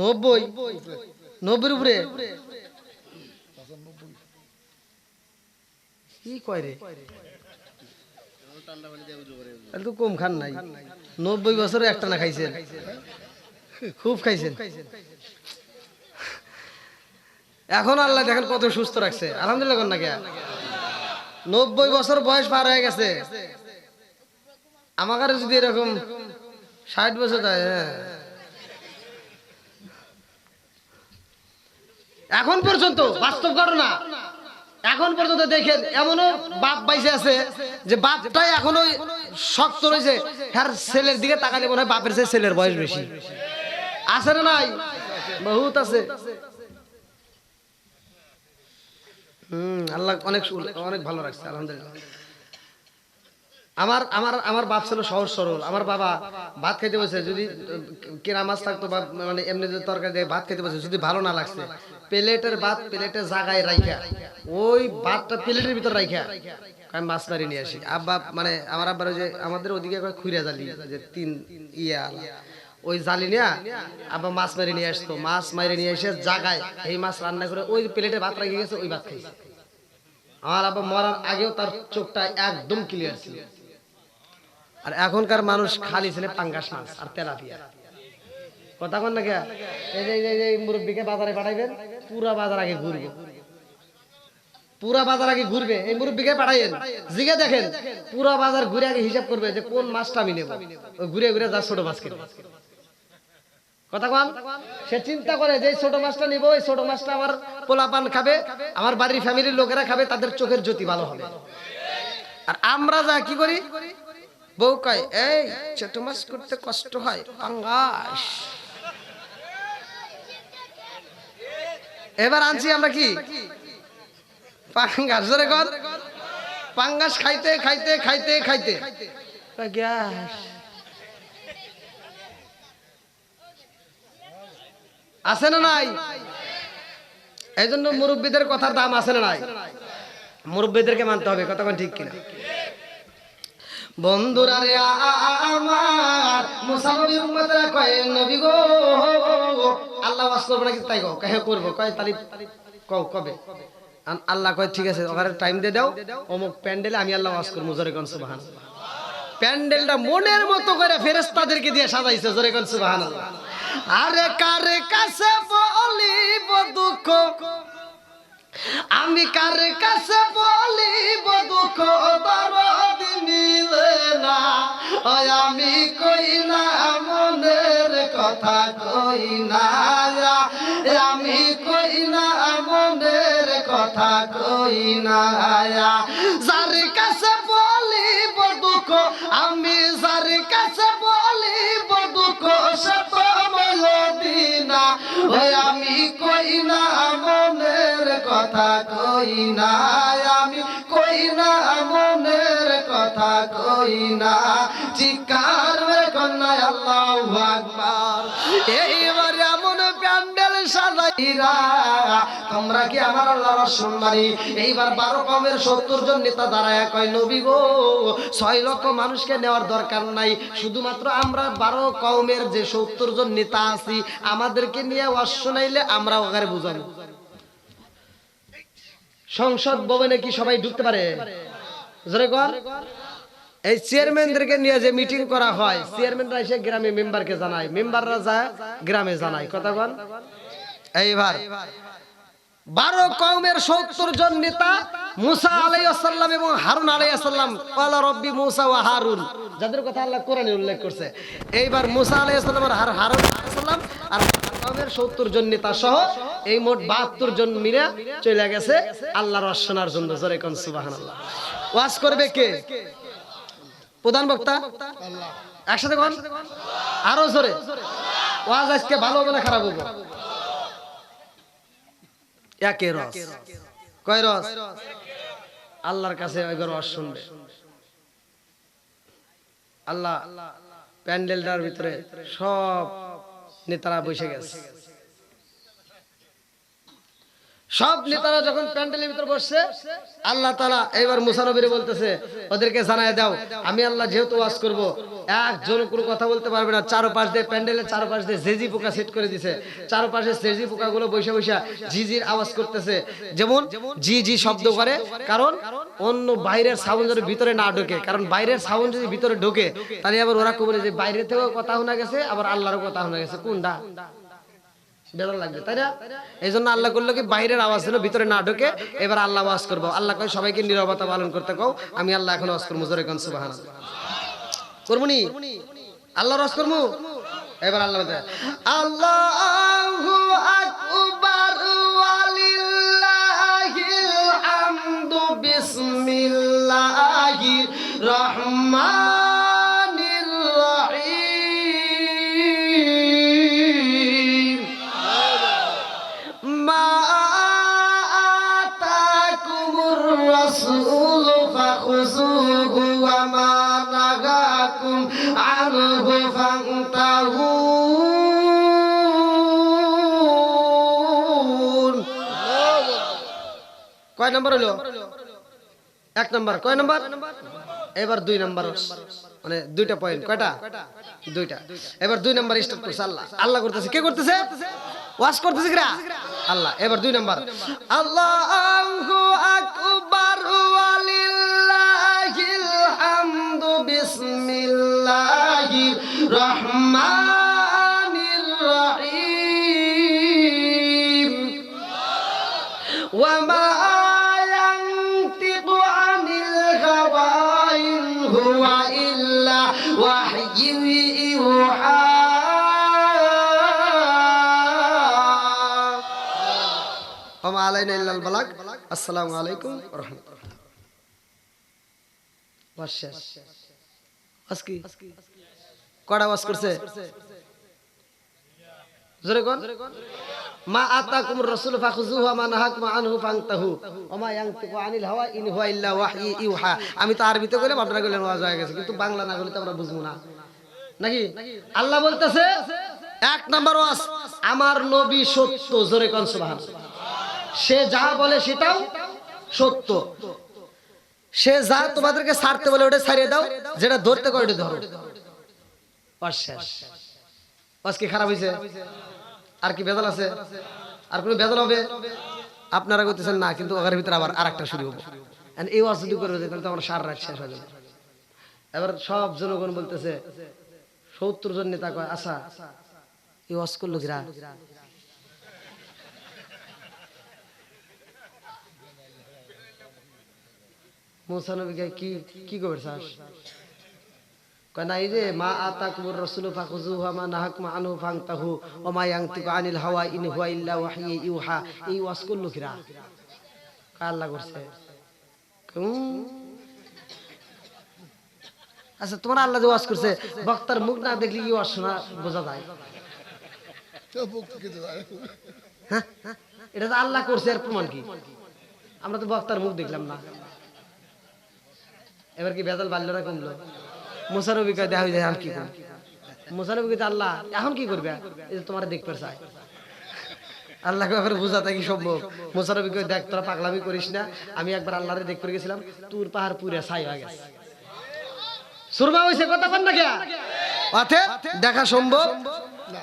90? 90-এর উপরে? কি কয় রে, তো কম খান নাই, 90 বছরে একটা না খাইছেন, খুব খাইছেন। এখন আল্লাহ দেখেন কত সুস্থ রাখছে, আলহামদুলিল্লাহ কোন না কে। 90 বছর বয়স পার হয়ে গেছে, আমার কাছে যদি এরকম 60 বছর হয়, এখন পর্যন্ত বাস্তব ঘটনা, এখন পর্যন্ত দেখেন এমনও বাপ বাইসে আছে যে বাপটাই এখনো শক্ত রয়েছে, হ্যাঁ ছেলের দিকে তাকালে মনে হয় বাপের চেয়ে ছেলের বয়স বেশি। আছে না নাই? বহুত আছে। আল্লাহ অনেক অনেক ভালো রাখছে, আলহামদুলিল্লাহ। আমার আমার আমার বাপ ছিল সহজ সরল। আমার বাবা ভাত খাইতে বসে, যদি কেনা মাছ থাকতো বা মানে এমনি তরকারি দিয়ে ভাত খাইতে বসে, যদি ভালো না লাগছে প্লেটের ভাত প্লেটের জায়গায় রাইখা, ওই ভাতটা প্লেটের ভিতর রাইখা আমি মাছ মারি নিয়ে আসি। আব্বা মানে আমার আব্বার ওই যে আমাদের ওদিকে খুঁড়িয়া জালি, যে 3 ইয়া ওই জালি নিয়ে আব্বা মাছ মারি নিয়ে আসতো। মাছ মারি নিয়ে এসে জায়গায় এই মাছ রান্না করে ওই প্লেটে ভাত রেখে গেছে, ওই ভাত খাইছে। আমার আব্বা মরার আগেও তার চোখটা একদম ক্লিয়ার ছিল। আর এখনকার মানুষ খালি ছেলে পাঙ্গাস মাছ আর তেলাপিয়া। কথা কন না কে? এই যে মুরব্বীকে বাজারে পাঠাইবেন, পুরা বাজার আগে ঘুরবে, পুরা বাজার আগে ঘুরবে। এই মুরব্বীকে পাঠাইবেন, জিগে দেখেন পুরা বাজার ঘুরে আগে হিসাব করবে যে কোন মাছটা আমি নেব। ওই ঘুরে ঘুরে যা ছোট মাছ কিনবে। কথা কন? সে চিন্তা করে যে ছোট মাছটা নিব, এই ছোট মাছটা আমার পোলাপান খাবে, আমার বাড়ির ফ্যামিলির লোকেরা খাবে, তাদের চোখের জ্যোতি ভালো হবে। আর আমরা যা কি করি, বউ কয় এই ছোট মাছ করতে কষ্ট হয়, পাঙ্গাস। এবার আনছি আমরা কি পাঙ্গাস, জোরে কর। পাঙ্গাস খাইতে খাইতে খাইতে খাইতে গ্যাস। আছে না নাই? এই জন্য মুরব্বীদের কথার দাম আছে না নাই? মুরব্বীদেরকে মানতে হবে। কথা ঠিক কিনা? বন্ধুরা রে আমার, মুসা নবী উম্মতরা কয় নবী গো আল্লাহ ওয়াজ করব নাকি? তাই কও, কহে করব। কয় তারিখ কও কবে? আল্লাহ কয় ঠিক আছে, ওখানে টাইম দিয়ে দাও, অমুক প্যান্ডেলে আমি আল্লাহ ওয়াজ করব। জোরে কোন সুবহানাল্লাহ। প্যান্ডেলটা মনের মতো করে ফেরেশতাদেরকে দিয়ে সাজাইছে। জোরে কোন সুবহানাল্লাহ। আরে কার কাছে বলিব দুঃখ, আমি কার কাছে বলিব দুঃখ, দরদ মিলে না। আমি কই না মনের কথা, কই না আমি কই না মনের কথা, কই না। যার কাছে বলিব দুঃখ, আমি যার কাছে বলিব দুঃখ, সে তো মদিনা। আমি কই না মনের কথা, কই না আমি কই না মনের কথা, কই না। চিৎকার মেরে কন্যা আল্লাহু আকবার। এইবার এমন প্যান্ডেল সাজাইরা, তোমরা কি আমার আল্লাহর সম্মানী? এইবার 12 কওমের 70 জন নেতা দাঁড়ায় কয় নবী গো 6 লক্ষ মানুষকে নেওয়ার দরকার নাই, শুধুমাত্র আমরা 12 কওমের যে 70 জন নেতা আছি আমাদেরকে নিয়ে ওয়াজ শোনাইলে আমরা ওখানে বুঝাবো। সংসদ ভবনে কি সবাই ঢুকতে পারে? জোরে কর। এই চেয়ারম্যানদেরকে নিয়ে যে মিটিং করা হয়, চেয়ারম্যানরা এসে গ্রামে মেম্বারকে জানায়, মেম্বাররা যায় গ্রামে জানায়। কথা বল। এইবার 12 কওমের 70 জন নেতা মুসা আলাইহিস সালাম এবং হারুন আলাইহিস সালাম, ক্বালা রাব্বি মুসা ওয়া হারুন, যাদের কথা আল্লাহ কোরআনে উল্লেখ করছে। এইবার মুসা আলাইহিস সালাম আর হারুন আলাইহিস সালাম আর কওমের 70 জন নেতা সহ এই মোট 72 জন মিলে চলে গেছে আল্লাহর ওয়াজ শোনার জন্য। জোরে কোন সুবহানাল্লাহ। ওয়াজ করবে কে? প্রধান বক্তা আল্লাহ। একসাথে কোন? আরো জোরে। ওয়াজ আজকে ভালো হবে না খারাপ হবে? একে রস। কয় রস? আল্লাহর কাছে এবার ওয়াজ শুনবে। আল্লাহ প্যান্ডেলটার ভিতরে সব নেতারা বসে গেছে। সব নেতারা যখন প্যান্ডেলের ভিতর বসছে, আল্লাহ তাআলা এবার মুসা নবীরে বলতেছে ওদেরকে জানায় দাও আমি আল্লাহ যেহেতু ওয়াজ করব, একজন কোনো কথা বলতে পারবে না। চারপাশ দিয়ে প্যান্ডেলের চারপাশ দিয়ে জেজি পোকা সেট করে দিছে। চারপাশে জেজি পোকাগুলো বসে বসে ঝিঝির আওয়াজ করতেছে, যেমন জি জি শব্দ করে, কারণ অন্য বাইরের সাউন্ড যদি ভিতরে না ঢোকে। কারণ বাইরের সাউন্ড যদি ভিতরে ঢোকে তাহলে আবার ওরা কবলে যে বাইরে থেকেও কথা শোনা গেছে, আবার আল্লাহরও কথা শোনা গেছে। কোনটা? বেজার লাগবে, তাই না? এই জন্য আল্লাহ করলো কি বাইরের আওয়াজ যেন ভিতরে না ঢোকে। এবার আল্লাহ ওয়াজ করবো। আল্লাহ কয় সবাইকে নীরবতা পালন করতে কও, আমি আল্লাহ এখন ওয়াজ করবো। জোরে কোন সুবহানাল্লাহ। করবনি আল্লাহর ওয়াজ করবো। এবার আল্লাহ আল্লাহু আকবার ওয়ালিল্লাহিল হামদু বিসমিল্লাহির রহমানির রহিম মা আতাকুমুর রাসূলু ফাখুযুহু ওয়া মা নাহাকুম আনহু ফান্তাহু। কয় নাম্বার হলো? 1 নাম্বার। কয় নাম্বার? এবার 2 নাম্বার, মানে 2টা পয়েন্ট। কয়টা? 2টা। এবার 2 নাম্বার স্টার্ট করছে আল্লাহ। আল্লাহ করতেছে। কে করতেছে? ওয়াজ করতেছে কিরা? আল্লাহ। এবার 2 নাম্বার আল্লাহু আকবার ওয়ালিল্লাহিল হামদু বিসমিল্লাহির রহমানির রহিম ওয়া মা ইয়ানতিকু আনিল হাওয়া ইন হুয়া ইল্লা ওয়াহয়ুন ইউহা। ওয়া মা আলাইনা ইল্লাল বালাগ। আসসালামু আলাইকুম ওয়া রাহমাতুল্লাহ। ওয়াজ শেষ। আজকে কয়টা ওয়াজ করছে? জোরে কোন? মা আতাকুমুর রাসূলু ফাখুযুহু ওয়া মা নাহাকুম আনহু ফান্তাহু ওয়া মা ইয়ানতিকু আনিল হাওয়া ইন হুয়া ইল্লা ওয়াহয়ু ইউহা। আমি তো আরবিতে কইলাম, আপনারা কইলেন ওয়াজ হয়ে গেছে, কিন্তু বাংলা না কইলে তো আমরা বুঝবো না নাকি? আল্লাহ বলতেছে 1 নাম্বার ওয়াজ, আমার নবী সত্য। জোরে কোন সুবহানাল্লাহ। সে যা বলে সেটাও সত্য। সে যা তোমাদেরকে ছাড়তে বলে ওটা ছাড়িয়ে দাও, যেটা ধরতে কয় ওটা ধরো। ওয়াজ শেষ। ওয়াজ কি খারাপ হইছে? আর কি বেজাল আছে? আর কোনো বেজাল হবে? আপনারা কইতেছেন না, কিন্তু ওখানের ভিতরে আবার আরেকটা শুরু হবে। এন্ড এই ওয়াজ যদি করবে তাহলে তো আমরা সারা রাত শেষ হয়ে যাবে। এবার সব জনগণ বলতেছে, 70 জন নেতা কয় আচ্ছা এই ওয়াজ করলো কিরা? মুসা নবীকে কি করবে চাস? কয় না, এই যে মা আতাকুমুর রাসূলু ফাখুযুহু ওয়া মা নাহাকুম আনহু ফান্তাহু ওয়া মা ইয়ানতিকু আনিল হাওয়া ইন হুয়া ইল্লা ওয়াহয়ু ইউহা। এই ওয়াজ করলো কিরা? কার আল্লাহ করছে? আচ্ছা, তোমার আল্লাহ যে ওয়াজ করছে, বক্তার মুখ না দেখলে কি ওয়াজ শোনা বোঝা যায়? হ্যাঁ, এটা তো আল্লাহ করছে, এর প্রমাণ কি? আমরা তো বক্তার মুখ দেখলাম না। এবার কি বেজাল বাড়লো না কমলো? মুসা নবী কয় দেখা যায়, কি করবে? মুসা নবী কয় আল্লাহ এখন কি করবে? এই যে তোমার দেখতে চাই। আল্লাহকে ব্যাপারে বোঝাতে কি সম্ভব? মুসা নবী কয় দেখ, তোরা পাগলামি করিস না। আমি একবার আল্লাহরে দেখতে গেছিলাম, তুর পাহাড় পুরে ছাই হয়ে গেছে। সুরমা হইছে, কথা বল না কে? অথে দেখা সম্ভব না।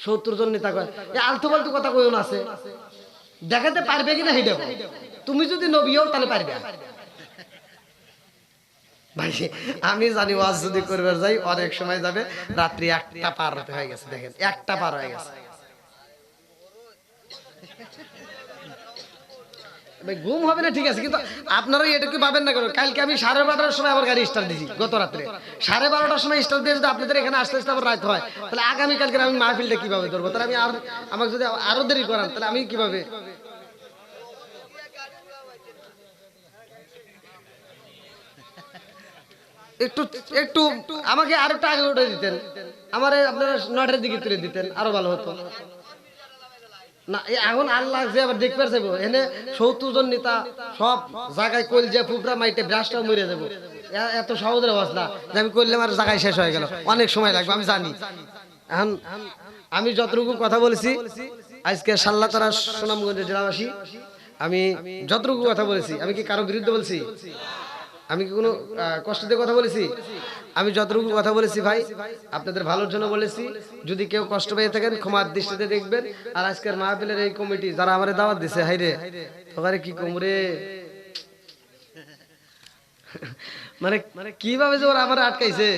70 জন নেতা কয় এই আলতু ফালতু কথা কইও না, আছে দেখাতে পারবে কিনা হেডা। তুমি যদি নবী হও তাহলে পারবে। ভাই আমি জানি ওয়াজ যদি করবার যাই অনেক সময় যাবে, রাত্রি 1টা পার হয়ে গেছে। দেখেন 1টা পার হয়ে গেছে। ভাই ঘুম হবে না ঠিক আছে, কিন্তু আপনারা এটাকে ভাবেন না কেন? কালকে আমি 12:30টার সময় আবার গাড়ি স্টার্ট দিয়েছি, গত রাত্রে 12:30টার সময় স্টার্ট দিয়ে যদি আপনাদের এখানে আসতে আসতে আবার রাত হয়, তাহলে আগামীকালকে আমি মাহফিলটা কিভাবে ধরবো? তাহলে আমি আর আমাকে যদি আরো দেরি করান তাহলে আমি কিভাবে? একটু একটু আমাকে আরেকটা আগে উঠে দিতেন, আমার আপনারা 9টার দিকে তুলে দিতেন, আরো ভালো হতো না? এখন আল্লাহ যে আবার দেখতে পারবো এনে 70 জন নেতা সব জায়গায় কইল যে ফুবরা মাইটে ব্রাশটাও মরে যাবো। এত সহজের আওয়াজ না যে আমি করলাম আর জায়গায় শেষ হয়ে গেল, অনেক সময় লাগবে আমি জানি। এখন আমি যতটুকু কথা বলেছি আজকে সাল্লাতারা সুনামগঞ্জের জেলাবাসী, আমি যতটুকু কথা বলেছি, আমি কি কারো বিরুদ্ধে বলছি? আমি কি কোনো কষ্ট দিয়ে কথা বলেছি? আমি যতটুকু কথা বলেছি ভাই আপনাদের ভালোর জন্য বলেছি। যদি কেউ কষ্ট পেয়ে থাকেন ক্ষমার দৃষ্টিতে দেখবেন। আর আজকের মাহফিলের এই কমিটি যারা আমারে দাওয়াত দিছে, হাই রে তোকারে কি কমরে, মানে কিভাবে যে ওরা আমার আটকাইছে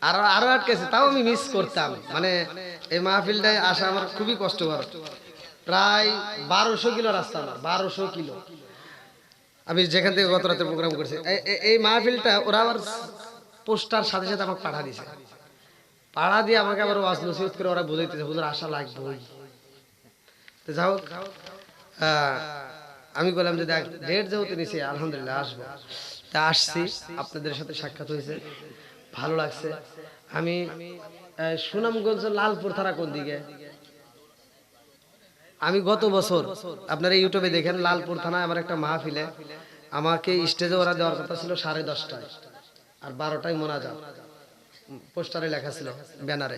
আরো আরো আটকেছে, তাও আমি মিস করতাম। মানে এই মাহফিলটায় আসা আমার খুবই কষ্টকর। প্রায় 1200 কিলো রাস্তা, আমার 1200 কিলো। আমি যেখান থেকে গত রাতে প্রোগ্রাম করছি, এই মাহফিলটা ওরা আবার পোস্টার সাথে সাথে আমাকে পাঠা দিছে। পাড়া দিয়ে আমাকে আবার ওয়াজ নসিহত করে ওরা বুঝাইতেছে, হুজুর আশা লাগবেই। তো যাও, আমি বললাম যে দেখ, ডেট যেহেতু নিছি আলহামদুলিল্লাহ আসবো। তা আসছি, আপনাদের সাথে সাক্ষাৎ হয়েছে, ভালো লাগছে। আমি সুনামগঞ্জ লালপুর থানা কোন দিকে, আমি গত বছর আপনারা ইউটিউবে দেখেন, লালপুর থানায় আমার একটা মাহফিলে আমাকে স্টেজে ওরা দেওয়ার কথা ছিল 10:30টায়, আর 12টায় মোনাজাত, পোস্টারে লেখা ছিল, ব্যানারে।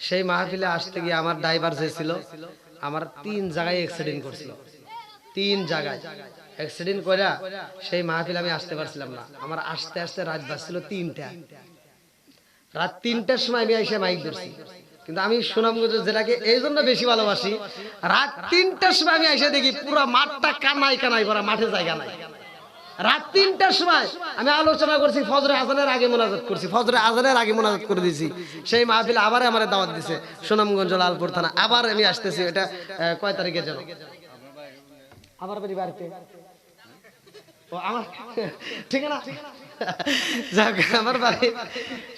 সেই মাহফিলে আসতে গিয়ে আমার ড্রাইভার যে ছিল, আমার 3 জায়গায় অ্যাক্সিডেন্ট করছিল। 3 জায়গায় অ্যাক্সিডেন্ট কইরা সেই মাহফিলে আমি আসতে পারছিলাম না। আমার আসতে আসতে রাত বাজছিল 3টা। রাত 3টার সময় আমি এসে মাইক ধরছি। কিন্তু আমি সুনামগঞ্জ জেলাকে এই জন্য বেশি ভালোবাসি, রাত 3টার সময় আমি এসে দেখি পুরো মাঠটা কানাই কানাই ভরা, মাঠে জায়গা নাই। রাত 3টার সময় আমি আলোচনা করছি, ফজরে আজানের আগে মোনাজাত করছি, ফজরে আজানের আগে মোনাজাত করে দিয়েছি। সেই মাহফিল আবার আমার দাওয়াত দিছে সুনামগঞ্জ লালপুর থানা। আবার আমি আসতেছি, এটা কয় তারিখে যেন আমার বাড়ি বাড়িতে, ও আমার ঠিক না, যাক, আমার বাড়ি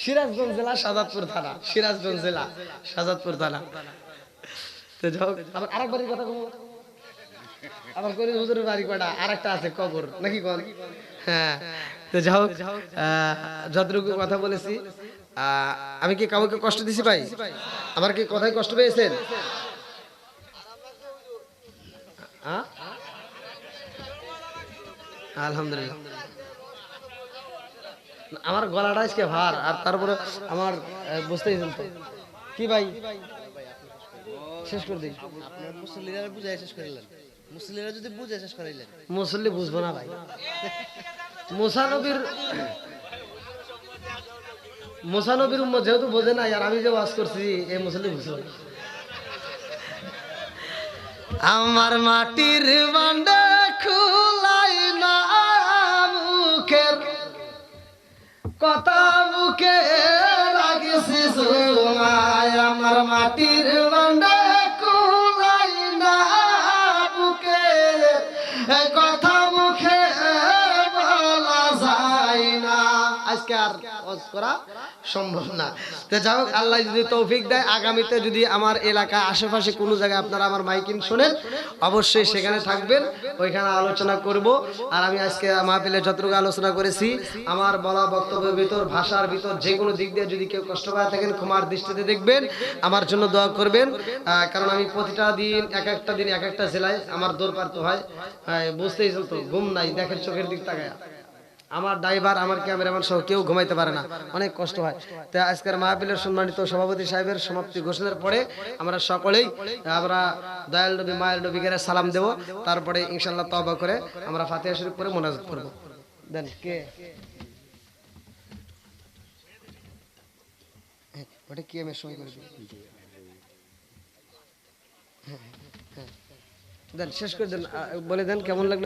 সিরাজগঞ্জ জেলা শাহজাদপুর থানা, সিরাজগঞ্জ জেলা শাহজাদপুর থানা। তো যাক, আবার আরেক বাড়ির কথা বলবো, আবার করি হুজুরের বাড়ি কয়টা, আরেকটা আছে কবর নাকি কোন। হ্যাঁ, তো যাও, যতটুকু কথা বলেছি, আমি কি কাউকে কষ্ট দিছি ভাই? আমার কি কথায় কষ্ট পেয়েছেন? আলহামদুলিল্লাহ, আমার গলাটা আজকে ভার, আর তারপরে আমার বুঝতেইছেন তো কি ভাই, শেষ করে দিই। আপনার মুসল্লিরা বুঝাই শেষ করিলেন, মুসল্লিরা যদি বুঝে শেষ করাইলেন, মুসল্লি বুঝবো না ভাই। মুসানবীর উম্মত যেহেতু বোঝে না, আর আমি যে ওয়াজ করছি এই মুসল্লি বুঝবো না। আমার মাটির বান্ডা খুলাই না মুখের কথা, মুখে রাখিছি সময়। আমার মাটির বান্ডা খুলাই না মুখের কথা, মুখে বলা যায় না। আজকে আর ওয়াজ করা সম্ভব না। তো যাই হোক, আল্লাহ যদি তৌফিক দেয়, আগামীতে যদি আমার এলাকা আশেপাশে কোনো জায়গায় আপনারা আমার মাইকিং শোনেন, অবশ্যই সেখানে থাকবেন, ওইখানে আলোচনা করব। আর আমি আজকে মাহফিলে যতটুকু আলোচনা করেছি, আমার বলা বক্তব্যের ভিতর, ভাষার ভিতর যে কোনো দিক দিয়ে যদি কেউ কষ্ট পায় থাকেন, ক্ষমার দৃষ্টিতে দেখবেন, আমার জন্য দোয়া করবেন। কারণ আমি প্রতিটা দিন এক একটা জেলায় আমার দৌড় পারতে হয়, বুঝতেই চলতো, ঘুম নাই, দেখেন চোখের দিক তাকায়। আমার ড্রাইভার, আমার ক্যামেরাম্যান সহ কেউ ঘুমাইতে পারে না, অনেক কষ্ট হয়। তাই আজকের মাহফিলের সম্মানিত সভাপতি সাহেবের সমাপ্তি ঘোষণার পরে আমরা সকলেই দয়াল নবী মায়ের নবীকে সালাম দেব, তারপরে ইনশাআল্লাহ তওবা করে আমরা ফাতিহা শরীফ পড়ে মোনাজাত করব। দেন কে ওটা কি আমি সঙ্গে করে দেন, শেষ করে দেন, বলে দেন কেমন লাগলো।